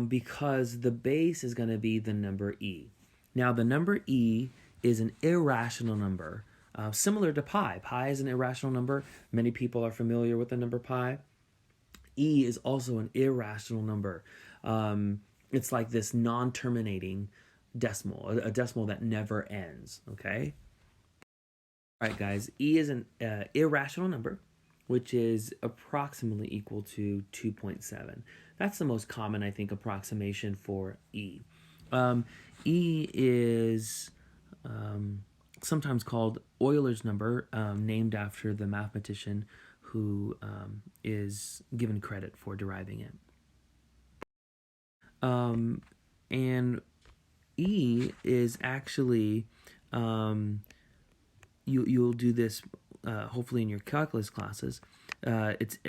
because the base is going to be the number e. Now, the number e is an irrational number, similar to pi. Pi is an irrational number. Many people are familiar with the number pi. E is also an irrational number. It's like this non-terminating decimal, a decimal that never ends, okay? All right, guys, e is an irrational number, which is approximately equal to 2.7. That's the most common, I think, approximation for e. E is sometimes called Euler's number, named after the mathematician who is given credit for deriving it. And E is actually, you'll do this hopefully in your calculus classes. It's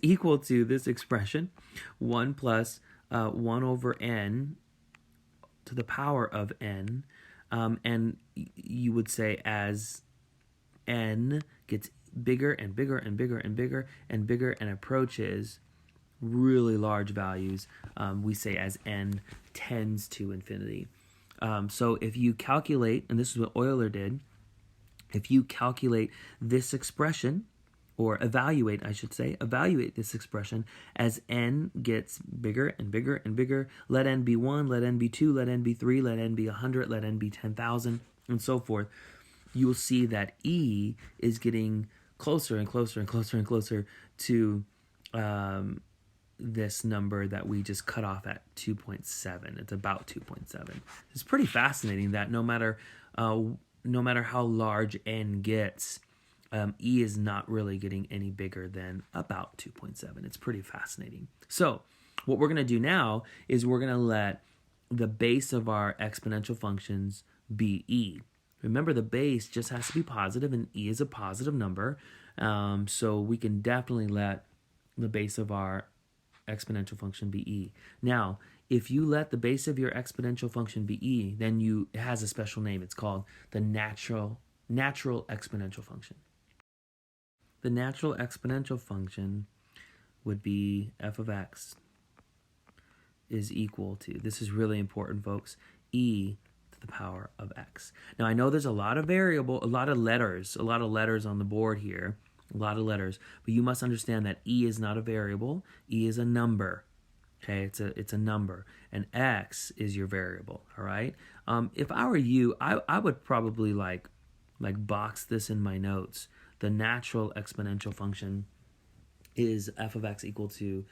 equal to this expression, 1 plus 1 over n to the power of n, and you would say as n gets bigger and bigger and bigger and bigger and bigger and approaches really large values, we say as n tends to infinity. So if you calculate, and this is what Euler did, if you calculate this expression, or evaluate, I should say, evaluate this expression as n gets bigger and bigger and bigger, let n be 1, let n be 2, let n be 3, let n be 100, let n be 10,000, and so forth, you will see that E is getting closer and closer and closer and closer to this number that we just cut off at 2.7. It's about 2.7. It's pretty fascinating that no matter how large n gets, E is not really getting any bigger than about 2.7. It's pretty fascinating. So what we're going to do now is we're going to let the base of our exponential functions be E. Remember, the base just has to be positive, and E is a positive number. So we can definitely let the base of our exponential function be E. Now, if you let the base of your exponential function be E, then it has a special name. It's called the natural exponential function. the natural exponential function would be f of x is equal to, this is really important, folks, e to the power of x. Now, I know there's a lot of a lot of letters on the board here, a lot of letters, but you must understand that e is not a variable, e is a number. Okay, it's a number, and x is your variable. All right. If I were you, I would probably like box this in my notes. The natural exponential function is f of x equal to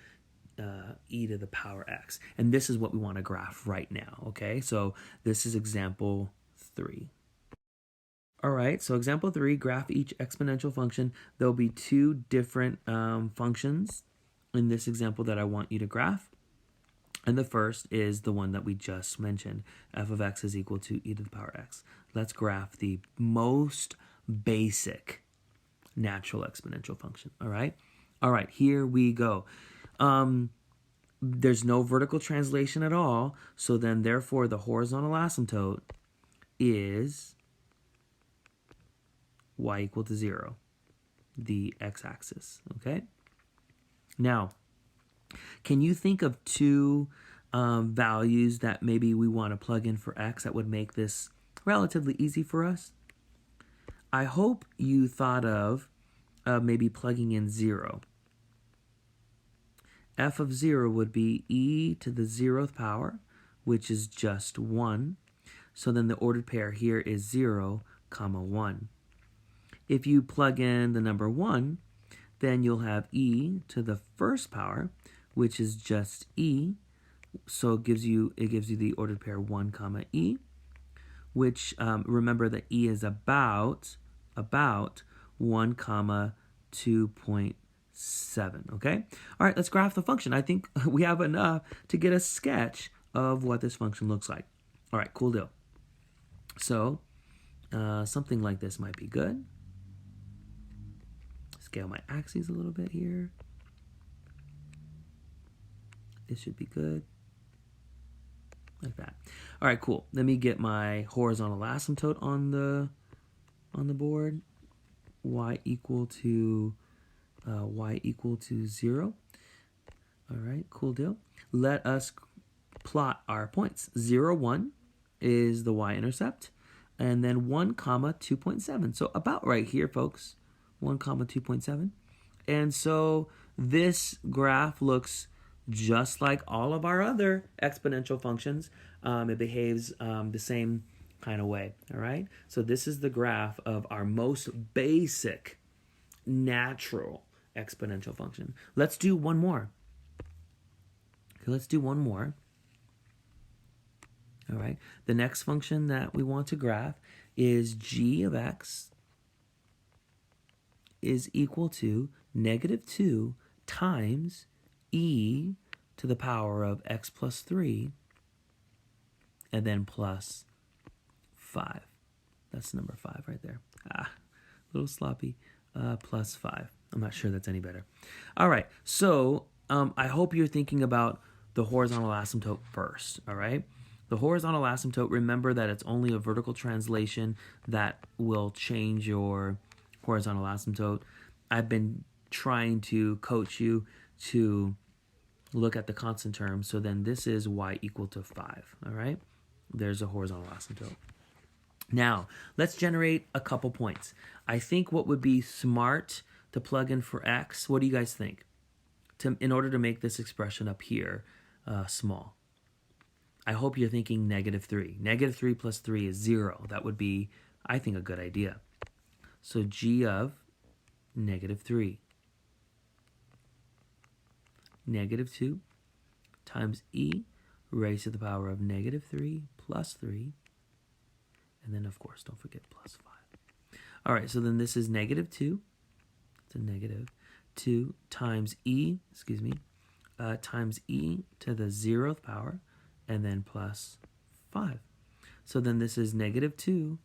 e to the power x, and this is what we want to graph right now. Okay, so this is example 3. All right, so example 3, graph each exponential function. There'll be 2 different functions in this example that I want you to graph. And the first is the one that we just mentioned. F of x is equal to e to the power x. Let's graph the most basic natural exponential function. All right? All right, here we go. There's no vertical translation at all. So then, therefore, the horizontal asymptote is y equal to 0, the x-axis. Okay? Now, can you think of 2 values that maybe we want to plug in for x that would make this relatively easy for us? I hope you thought of maybe plugging in 0. F of 0 would be e to the 0th power, which is just 1. So then the ordered pair here is 0, 1. If you plug in the number 1, then you'll have e to the 1st power, which is just e. So it gives you the ordered pair 1, e, which remember that e is about 1, 2.7. Okay. All right. Let's graph the function. I think we have enough to get a sketch of what this function looks like. All right. Cool deal. So something like this might be good. Scale my axes a little bit here. This should be good. Like that. All right, cool. Let me get my horizontal asymptote on the board. Y equal to 0. All right, cool deal. Let us plot our points. 0, 1 is the y-intercept, and then 1, 2.7. So about right here, folks. 1, 2.7. And so this graph looks just like all of our other exponential functions. It behaves the same kind of way, all right? So this is the graph of our most basic natural exponential function. Let's do one more. Okay, let's do one more. All right, the next function that we want to graph is g of x is equal to -2 times e to the power of x plus 3, and then plus 5. That's number 5 right there. A little sloppy. Plus 5. I'm not sure that's any better. All right, so I hope you're thinking about the horizontal asymptote first, all right? The horizontal asymptote, remember that it's only a vertical translation that will change your horizontal asymptote. I've been trying to coach you to look at the constant term. So then this is y equal to 5, all right? There's a horizontal asymptote. Now, let's generate a couple points. I think what would be smart to plug in for x, what do you guys think? In order to make this expression up here small. I hope you're thinking -3. -3 plus 3 is 0. That would be, I think, a good idea. So g of -3. -2 times e raised to the power of -3 plus 3. And then, of course, don't forget plus 5. All right, so then this is -2. It's a -2 times e, times e to the 0th power, and then plus 5. So then this is -2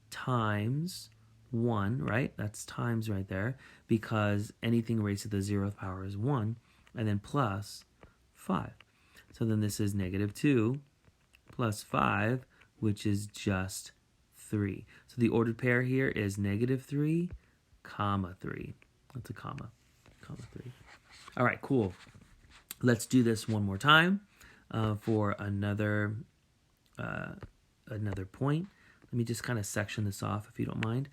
times 1, right? That's times right there, because anything raised to the 0th power is 1, and then plus 5. So then this is -2 plus 5, which is just 3. So the ordered pair here is -3, comma 3. That's a comma 3. All right, cool. Let's do this one more time for another point. Let me just kind of section this off if you don't mind.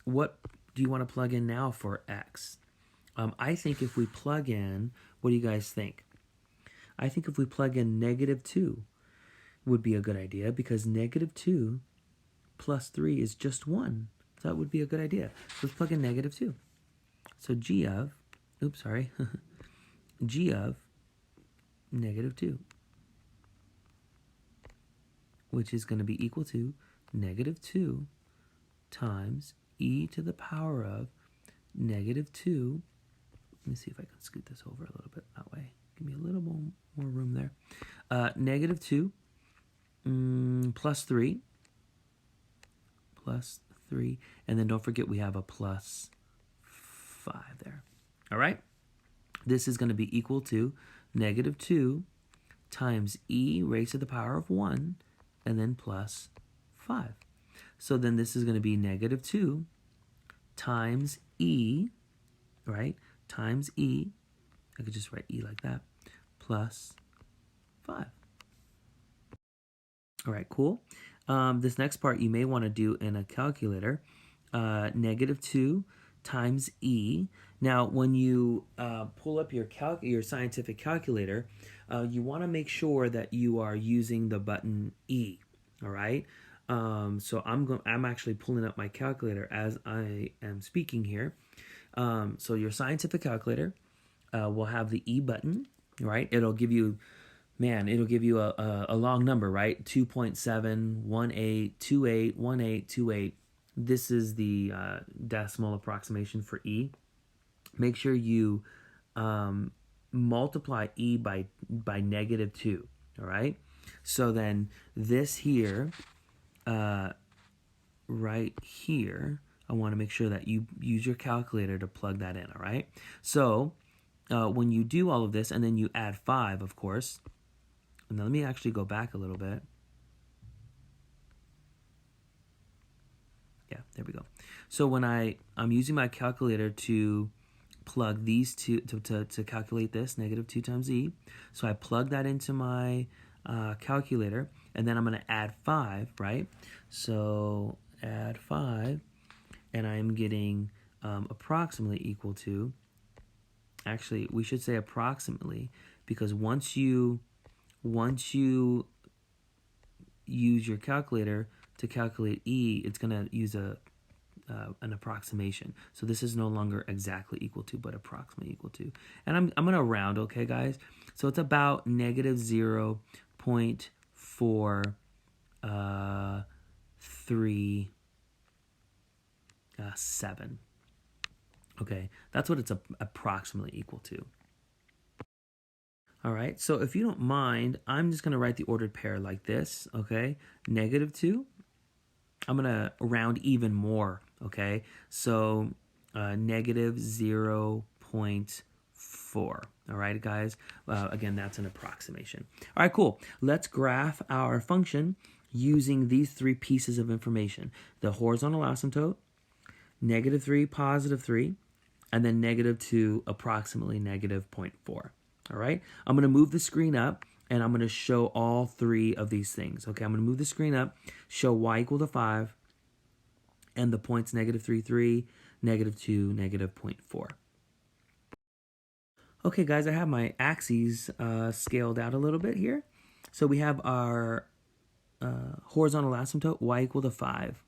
What do you want to plug in now for x? I think if we plug in, what do you guys think? I think if we plug in -2 would be a good idea, because -2 plus 3 is just 1. So that would be a good idea. Let's plug in -2. So g of, g of -2, which is going to be equal to -2 times e to the power of -2. Let me see if I can scoot this over a little bit that way. Give me a little more room there. -2 plus 3. And then don't forget we have a plus 5 there. All right? This is going to be equal to -2 times e raised to the power of 1, and then plus 5. So then this is going to be -2 times e, right? Times e. I could just write e like that, plus 5. All right, cool. This next part you may want to do in a calculator. -2 times e. Now, when you pull up your scientific calculator, you want to make sure that you are using the button E. All right. So I'm actually pulling up my calculator as I am speaking here. So your scientific calculator will have the E button, right? It'll give you a long number, right? 2.718281828. This is the decimal approximation for E. Make sure you multiply E by -2, all right? So then this here, right here, I want to make sure that you use your calculator to plug that in, all right? So when you do all of this, and then you add 5, of course. Now let me actually go back a little bit. Yeah, there we go. So when I'm using my calculator to plug these two, to calculate this, -2 times e. So I plug that into my calculator, and then I'm going to add 5, right? So add 5, and I'm getting approximately equal to, actually, we should say approximately, because once you use your calculator to calculate e, it's going to use an approximation. So this is no longer exactly equal to, but approximately equal to. And I'm going to round, okay, guys? So it's about -0.437. Okay, that's what it's approximately equal to. All right, so if you don't mind, I'm just going to write the ordered pair like this, okay? -2. I'm going to round even more, okay? So -0.4. All right, guys? Again, that's an approximation. All right, cool. Let's graph our function using these 3 pieces of information. The horizontal asymptote, -3, +3, and then -2, approximately -0.4. All right, I'm going to move the screen up, and I'm going to show all 3 of these things. Okay, I'm going to move the screen up, show y equal to 5, and the points -3, 3, -2, -0.4. Okay, guys, I have my axes scaled out a little bit here. So we have our horizontal asymptote, y equal to 5.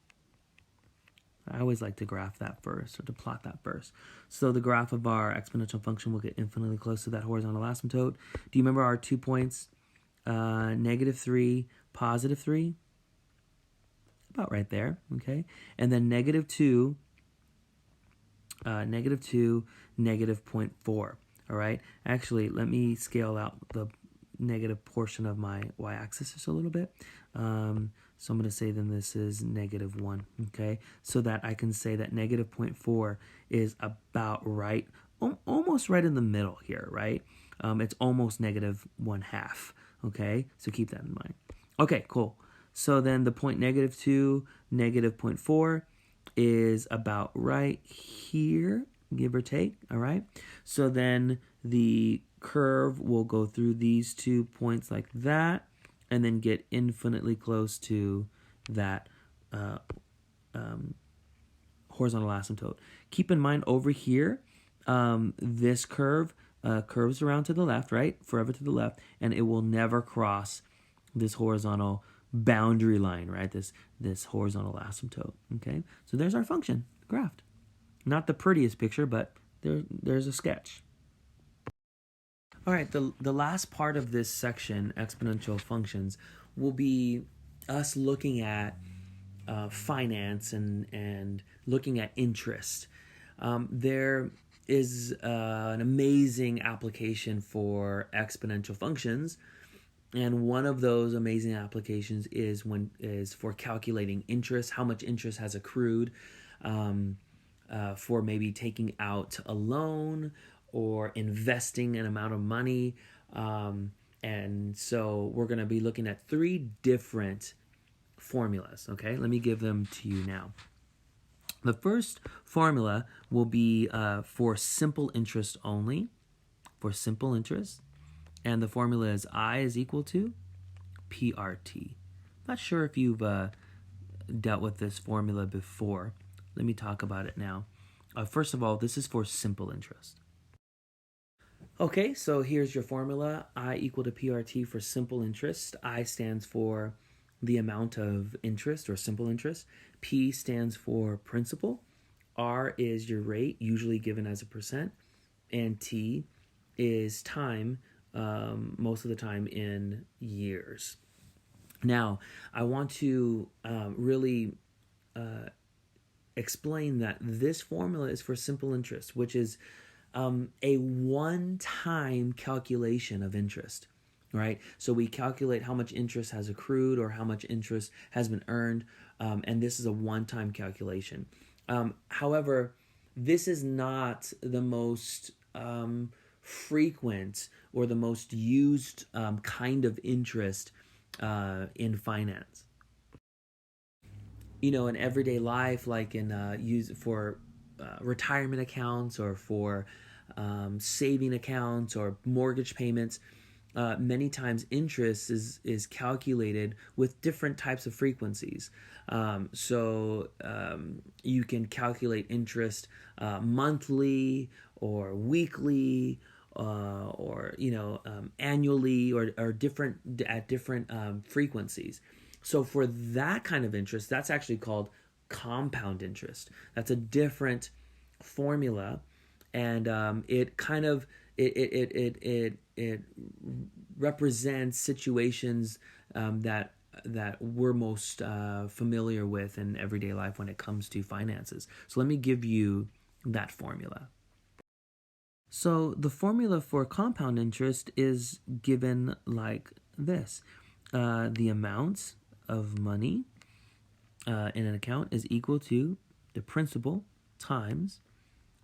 I always like to graph that first, or to plot that first. So the graph of our exponential function will get infinitely close to that horizontal asymptote. Do you remember our 2 points? -3, +3? About right there, okay? And then -2, -0.4, all right? Actually, let me scale out the negative portion of my y-axis just a little bit. So I'm going to say then this is -1, okay? So that I can say that -0.4 is about right, almost right in the middle here, right? It's almost -1/2, okay? So keep that in mind. Okay, cool. So then the point -2, -0.4 is about right here, give or take, all right? So then the curve will go through these 2 points like that, and then get infinitely close to that horizontal asymptote. Keep in mind over here, this curve curves around to the left, right? Forever to the left, and it will never cross this horizontal boundary line, right? This horizontal asymptote, okay? So there's our function, graphed. Not the prettiest picture, but there's a sketch. All right, the last part of this section, exponential functions, will be us looking at finance and looking at interest. There is an amazing application for exponential functions, and one of those amazing applications is for calculating interest, how much interest has accrued for maybe taking out a loan or investing an amount of money. And so we're going to be looking at 3 different formulas, okay? Let me give them to you now. The first formula will be for simple interest only, for simple interest. And the formula is I is equal to PRT. Not sure if you've dealt with this formula before. Let me talk about it now. First of all, this is for simple interest. Okay, so here's your formula. I equal to PRT for simple interest. I stands for the amount of interest or simple interest. P stands for principal. R is your rate, usually given as a percent. And T is time, most of the time in years. Now, I want to really explain that this formula is for simple interest, which is a one-time calculation of interest, right? So we calculate how much interest has accrued or how much interest has been earned, and this is a one-time calculation. However, this is not the most frequent or the most used kind of interest in finance. You know, in everyday life, like in use for retirement accounts or for saving accounts or mortgage payments, many times interest is calculated with different types of frequencies. So you can calculate interest monthly or weekly or annually or different at different frequencies. So for that kind of interest, that's actually called compound interest. That's a different formula, and it kind of it represents situations that we're most familiar with in everyday life when it comes to finances. So let me give you that formula. So the formula for compound interest is given like this. The amount of money in an account is equal to the principal times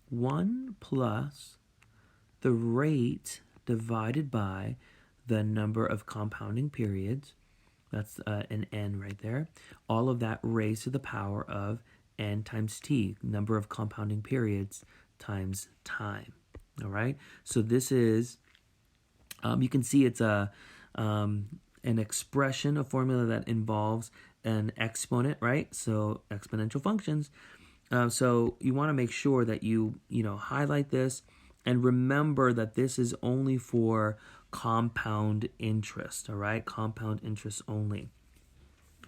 1 plus the rate divided by the number of compounding periods. That's an n right there. All of that raised to the power of n times t, number of compounding periods times time. All right. So this is, you can see it's an expression, a formula that involves an exponent, right? So exponential functions. So you want to make sure that you highlight this and remember that this is only for compound interest, all right? Compound interest only,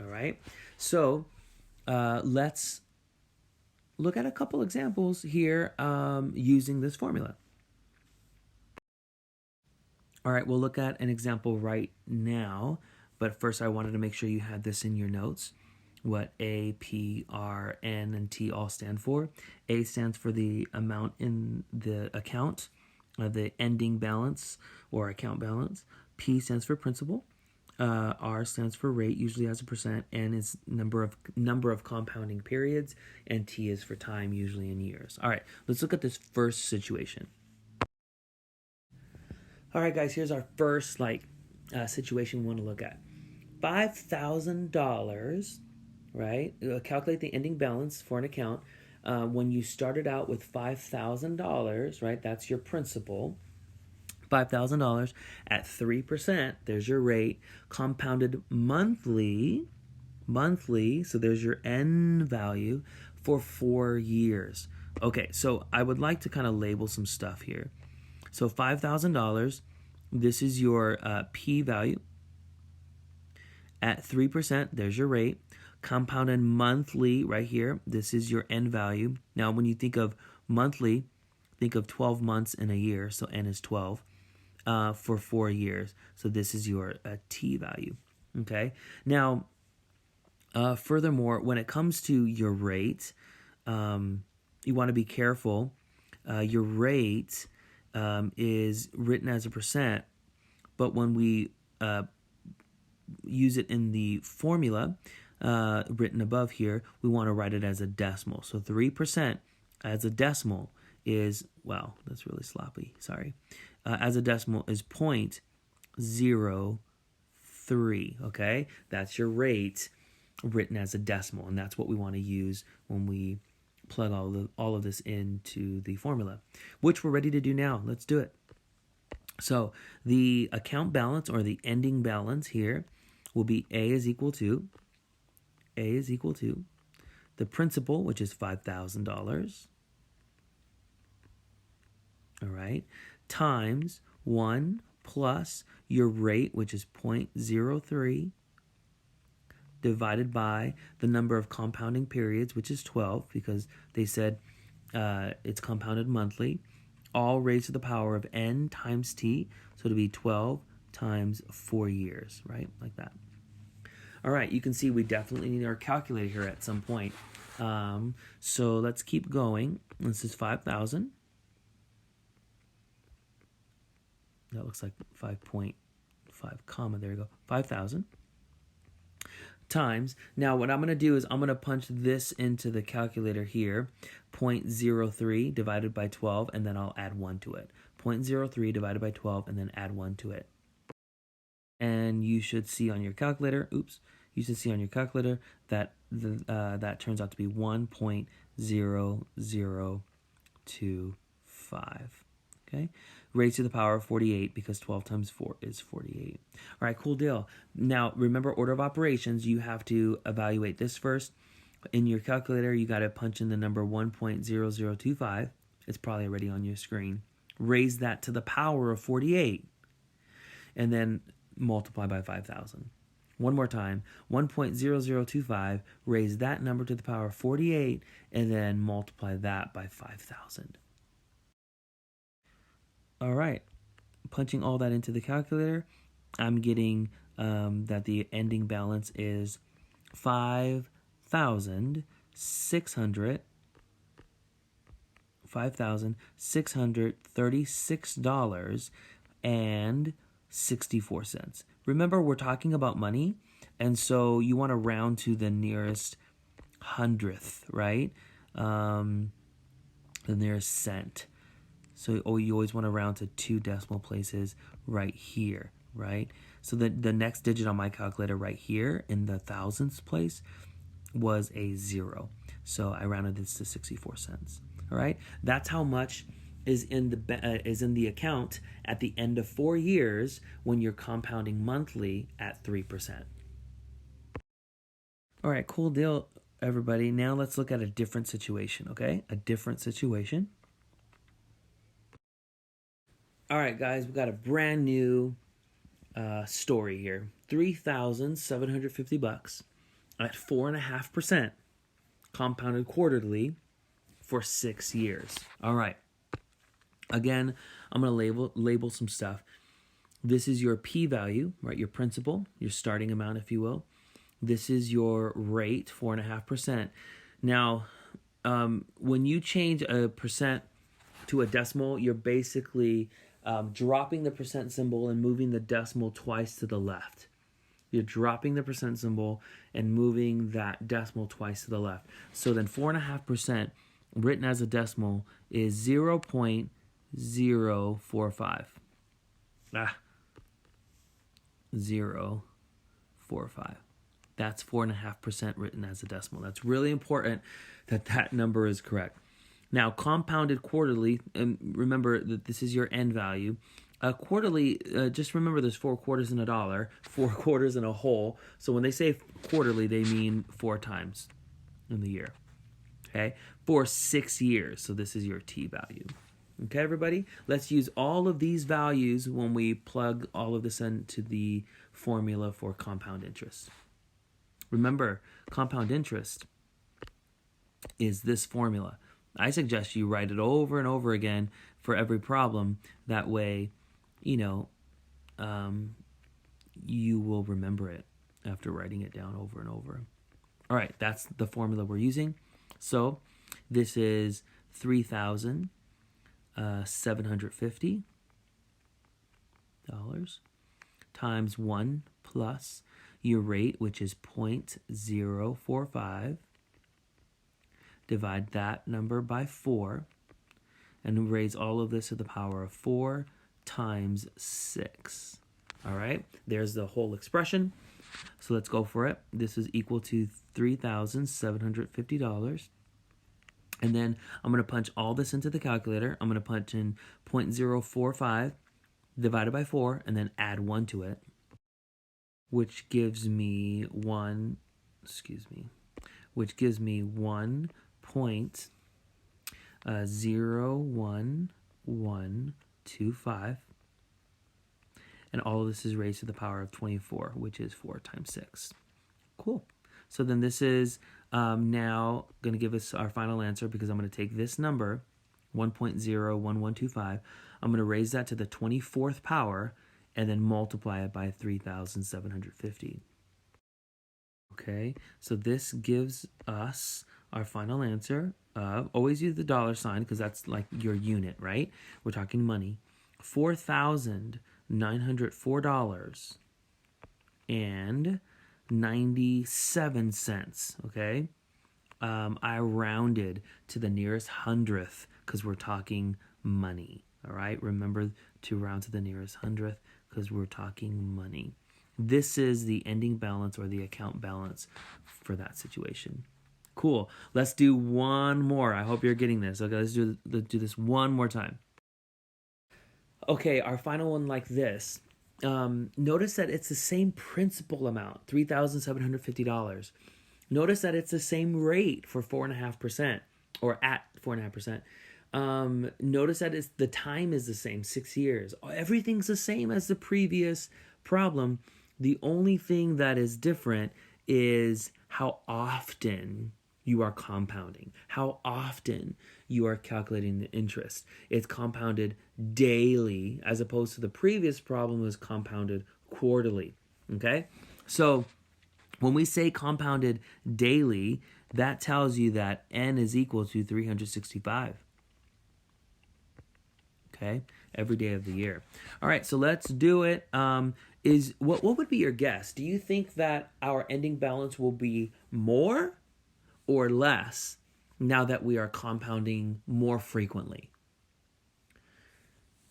all right? So let's look at a couple examples here using this formula. All right, we'll look at an example right now, but first I wanted to make sure you had this in your notes, what A, P, R, N, and T all stand for. A stands for the amount in the account, the ending balance or account balance. P stands for principal. R stands for rate, usually as a percent. N is number of compounding periods, and T is for time, usually in years. All right, let's look at this first situation. All right, guys, here's our first situation we want to look at. $5,000, right? Calculate the ending balance for an account. When you started out with $5,000, right? That's your principal. $5,000 at 3%. There's your rate. Compounded monthly, so there's your n value for 4 years. Okay, so I would like to kind of label some stuff here. So $5,000, this is your p value. At 3%, there's your rate. Compounded monthly right here, this is your n value. Now, when you think of monthly, think of 12 months in a year, so n is 12 for 4 years. So this is your t value, okay? Now, furthermore, when it comes to your rate, you want to be careful. Your rate is written as a percent, but when we use it in the formula written above here, we want to write it as a decimal. So 3% as a decimal is, well, that's really sloppy, sorry. As a decimal is 0.03, okay? That's your rate written as a decimal, and that's what we want to use when we plug all of this into the formula, which we're ready to do now. Let's do it. So the account balance, or the ending balance here, will be A is equal to the principal, which is $5,000, all right, times 1 plus your rate, which is 0.03, divided by the number of compounding periods, which is 12, because they said it's compounded monthly, all raised to the power of n times t, so it'll be 12 times 4 years, right, like that. All right, you can see we definitely need our calculator here at some point. So let's keep going. This is 5,000. That looks like 5.5 comma, there you go, 5,000. Times, now what I'm going to do is I'm going to punch this into the calculator here, 0.03 divided by 12, and then I'll add 1 to it. 0.03 divided by 12, and then add 1 to it. And you should see on your calculator, you should see on your calculator that that turns out to be 1.0025. Okay, raised to the power of 48, because 12 times 4 is 48. All right, cool deal. Now, remember, order of operations, you have to evaluate this first. In your calculator, you got to punch in the number 1.0025. It's probably already on your screen. Raise that to the power of 48, and then multiply by 5,000. One more time, 1.0025, raise that number to the power of 48, and then multiply that by 5,000. All right, punching all that into the calculator, I'm getting that the ending balance is $5,636.64. Remember, we're talking about money, and so you want to round to the nearest hundredth, right? The nearest cent. So you always want to round to 2 decimal places right here, right? So the next digit on my calculator right here in the thousandths place was a 0. So I rounded this to 64 cents. All right? That's how much is in the account at the end of 4 years when you're compounding monthly at 3%. All right, cool deal, everybody. Now let's look at a different situation, okay? A different situation. All right, guys, we got a brand new story here. $3,750 at 4.5% compounded quarterly for 6 years. All right. Again, I'm going to label some stuff. This is your p value, right? Your principal, your starting amount, if you will. This is your rate, 4.5%. Now, when you change a percent to a decimal, you're basically dropping the percent symbol and moving the decimal twice to the left. You're dropping the percent symbol and moving that decimal twice to the left. So then 4.5% written as a decimal is 0.045. 0.045. That's 4.5% written as a decimal. That's really important that that number is correct. Now, compounded quarterly, and remember that this is your end value. Quarterly, just remember there's 4 quarters in a dollar, 4 quarters in a whole. So when they say quarterly, they mean 4 times in the year. Okay, for 6 years. So this is your t value. Okay, everybody? Let's use all of these values when we plug all of this into the formula for compound interest. Remember, compound interest is this formula. I suggest you write it over and over again for every problem. That way, you will remember it after writing it down over and over. All right, that's the formula we're using. So this is $3,750 times 1 plus your rate, which is 0.045. Divide that number by 4 and raise all of this to the power of 4 times 6. All right, there's the whole expression. So let's go for it. This is equal to $3,750. And then I'm going to punch all this into the calculator. I'm going to punch in 0.045 divided by 4 and then add 1 to it, which gives me 1.01125. And all of this is raised to the power of 24, which is 4 times 6. Cool. So then this is now going to give us our final answer, because I'm going to take this number, 1.01125, I'm going to raise that to the 24th power and then multiply it by 3,750. Okay, so this gives us our final answer. Always use the dollar sign because that's like your unit, right? We're talking money. $4,904.97, okay? I rounded to the nearest hundredth because we're talking money, all right? Remember to round to the nearest hundredth because we're talking money. This is the ending balance or the account balance for that situation. Cool. Let's do one more. I hope you're getting this. Okay, let's do this one more time. Okay, our final one like this. Notice that it's the same principal amount, $3,750. Notice that it's the same rate for 4.5%, or at 4.5%. Notice that the time is the same, 6 years. Everything's the same as the previous problem. The only thing that is different is how often you are compounding, how often you are calculating the interest. It's compounded daily, as opposed to the previous problem was compounded quarterly, okay? So when we say compounded daily, that tells you that n is equal to 365. Okay, every day of the year. All right, so let's do it. What would be your guess? Do you think that our ending balance will be more or less now that we are compounding more frequently?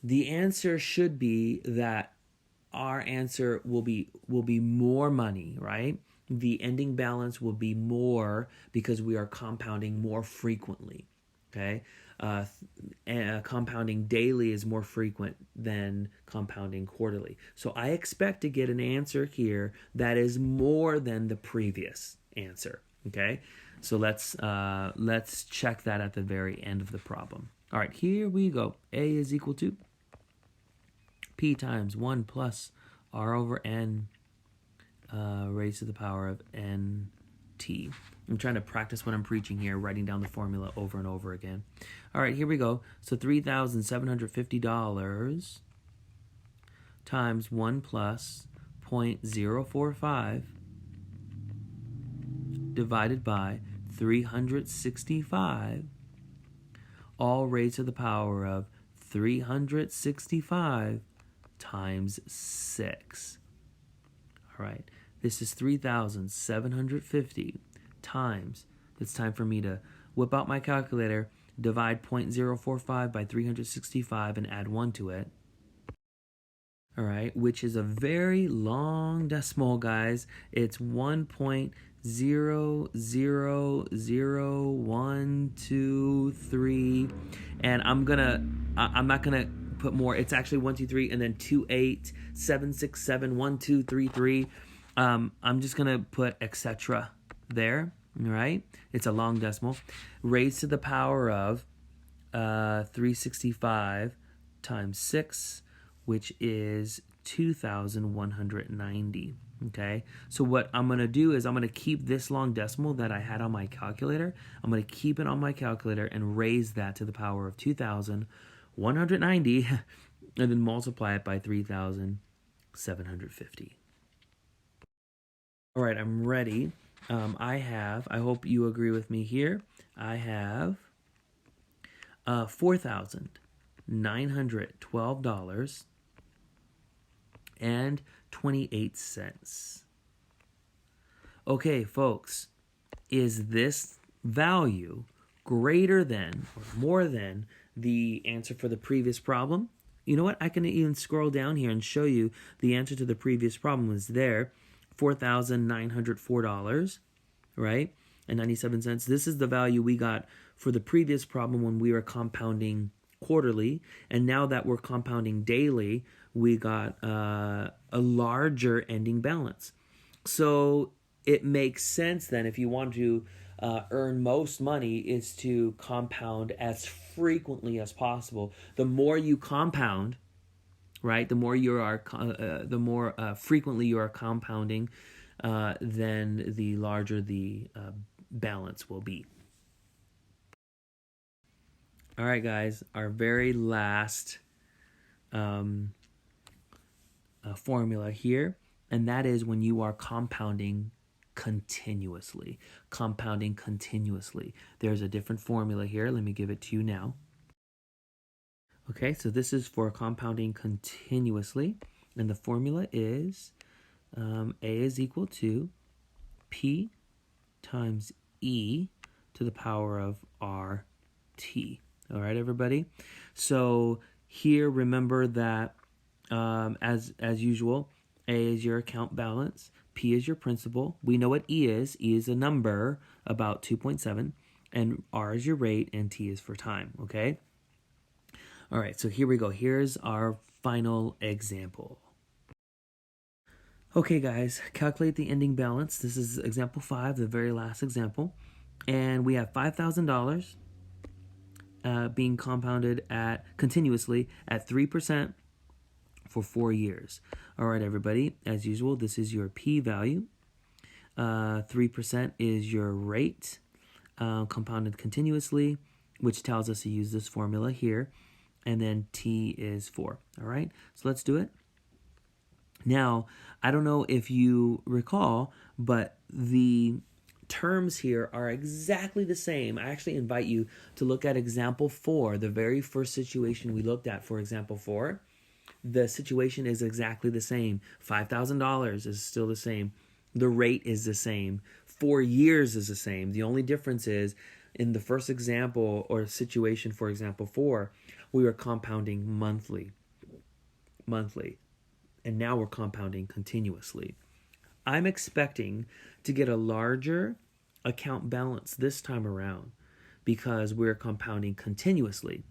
The answer should be that our answer will be more money, right? The ending balance will be more because we are compounding more frequently, okay? Compounding daily is more frequent than compounding quarterly. So I expect to get an answer here that is more than the previous answer, okay? So let's check that at the very end of the problem. All right, here we go. A is equal to P times 1 plus R over N raised to the power of NT. I'm trying to practice what I'm preaching here, writing down the formula over and over again. All right, here we go. So $3,750 times 1 plus 0.045 divided by 365, all raised to the power of 365 times 6. All right, this is 3,750 times. It's time for me to whip out my calculator, divide 0.045 by 365 and add 1 to it. all right, which is a very long decimal, guys. It's 1.0000123, and I'm not gonna put more. It's actually 123 and then 287671233. I'm just gonna put etc. there. All right, it's a long decimal. Raised to the power of 365 times 6, which is 2,190. Okay, so what I'm going to do is I'm going to keep this long decimal that I had on my calculator. I'm going to keep it on my calculator and raise that to the power of 2,190 and then multiply it by 3,750. All right, I'm ready. I hope you agree with me here. I have $4,912.28. Okay, folks, is this value greater than or more than the answer for the previous problem? You know what? I can even scroll down here and show you the answer to the previous problem was there, $4,904, right? And 97 cents. This is the value we got for the previous problem when we were compounding quarterly, and now that we're compounding daily, we got a larger ending balance. So it makes sense then, if you want to earn most money, is to compound as frequently as possible. The more you compound, right, the more frequently you are compounding, then the larger the balance will be. All right, guys, our very last formula here, and that is when you are compounding continuously. Compounding continuously. There's a different formula here. Let me give it to you now. Okay, so this is for compounding continuously, and the formula is A is equal to P times E to the power of RT. All right, everybody? So here, remember that as usual, A is your account balance, P is your principal. We know what E is. E is a number, about 2.7, and R is your rate, and T is for time, okay? All right, so here we go. Here's our final example. Okay, guys, calculate the ending balance. This is example 5, the very last example. And we have $5,000 being compounded continuously at 3% for 4 years. All right, everybody, as usual, this is your P value. 3% is your rate, compounded continuously, which tells us to use this formula here. And then T is 4. All right, so let's do it. Now, I don't know if you recall, but the terms here are exactly the same. I actually invite you to look at example 4, the very first situation we looked at for example 4. The situation is exactly the same. $5,000 is still the same. The rate is the same. 4 years is the same. The only difference is in the first example or situation for example 4, we were compounding monthly. And now we're compounding continuously. I'm expecting to get a larger account balance this time around because we're compounding continuously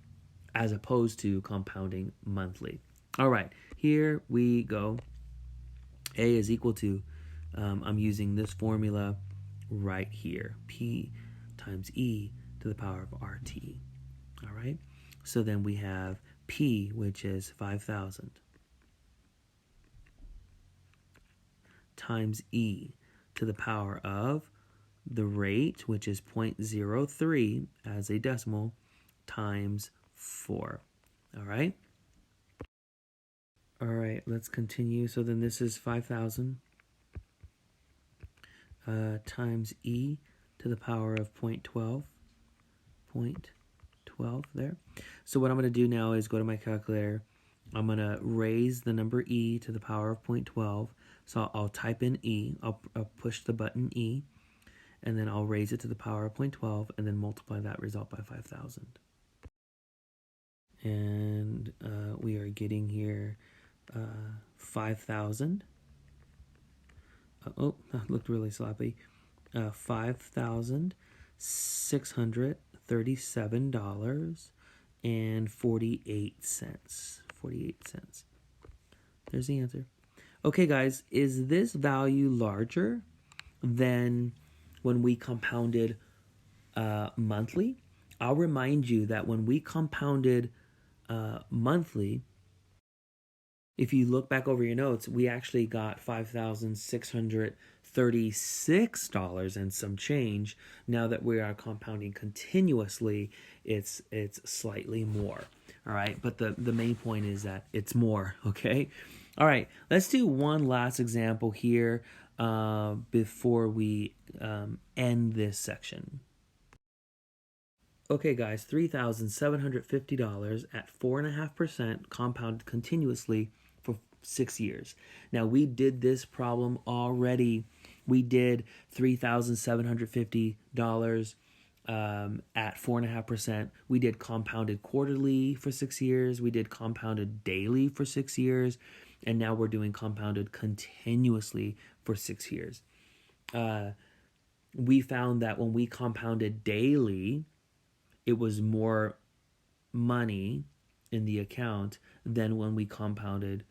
as opposed to compounding monthly. All right, here we go. A is equal to, I'm using this formula right here, P times E to the power of RT. All right, so then we have P, which is 5,000, times E to the power of the rate, which is 0.03 as a decimal, times 4. All right? All right, let's continue. So then this is 5,000 times E to the power of 0.12. 0.12 there. So what I'm going to do now is go to my calculator. I'm going to raise the number E to the power of 0.12. So I'll type in E. I'll push the button E. And then I'll raise it to the power of 0.12 and then multiply that result by 5,000. And we are getting here 5,000. Oh, that looked really sloppy. $5,637.48. 48 cents. There's the answer. Okay, guys, is this value larger than when we compounded monthly? I'll remind you that when we compounded monthly, if you look back over your notes, we actually got $5,636 and some change. Now that we are compounding continuously, it's slightly more. All right, but the main point is that it's more. Okay, all right. Let's do one last example here before we end this section. Okay, guys, $3,750 at 4.5% compounded continuously for 6 years. Now, we did this problem already. We did $3,750 at 4.5%. We did compounded quarterly for 6 years. We did compounded daily for 6 years. And now we're doing compounded continuously for 6 years. We found that when we compounded daily, it was more money in the account than when we compounded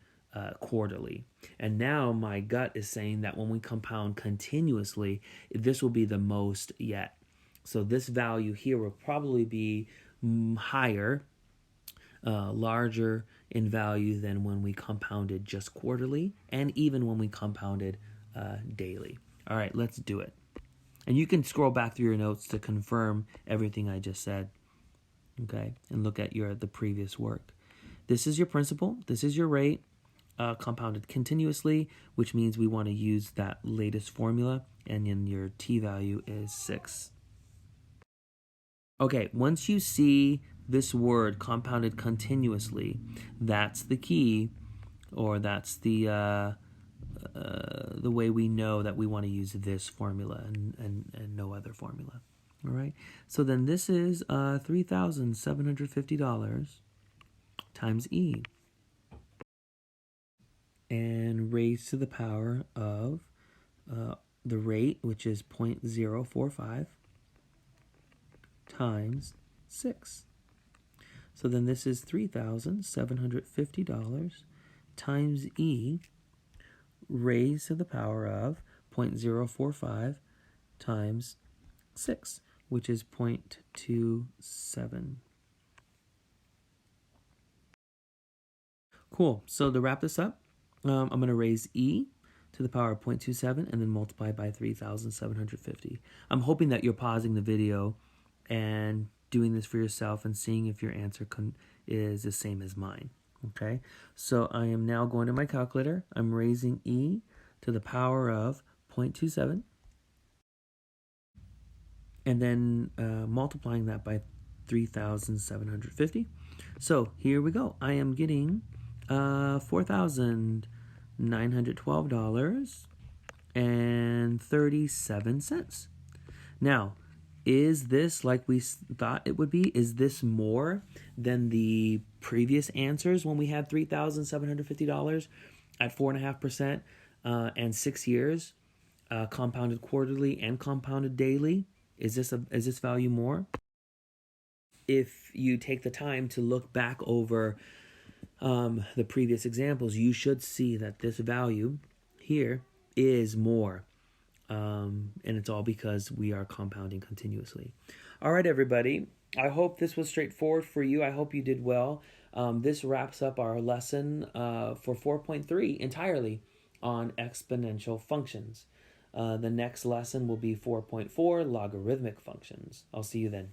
quarterly. And now my gut is saying that when we compound continuously, this will be the most yet. So this value here will probably be higher, larger in value than when we compounded just quarterly, and even when we compounded daily. All right, let's do it. And you can scroll back through your notes to confirm everything I just said, okay? And look at the previous work. This is your principal. This is your rate, compounded continuously, which means we want to use that latest formula, and then your t-value is 6. Okay, once you see this word compounded continuously, that's the key, or that's the way we know that we want to use this formula and no other formula. All right. So then this is $3,750 times E, and raised to the power of the rate, which is 0.045, times 6. So then this is $3,750 times E, raised to the power of 0.045 times 6, which is 0.27. Cool. So to wrap this up, I'm going to raise E to the power of 0.27 and then multiply by 3,750. I'm hoping that you're pausing the video and doing this for yourself and seeing if your answer is the same as mine. Okay, so I am now going to my calculator. I'm raising E to the power of 0.27 and then multiplying that by 3,750. So here we go. I am getting $4,912.37. Now, is this like we thought it would be? Is this more than the previous answers when we had $3,750 at 4.5% and 6 years, compounded quarterly and compounded daily? Is this value more? If you take the time to look back over the previous examples, you should see that this value here is more. And it's all because we are compounding continuously. All right, everybody. I hope this was straightforward for you. I hope you did well. This wraps up our lesson for 4.3 entirely on exponential functions. The next lesson will be 4.4, logarithmic functions. I'll see you then.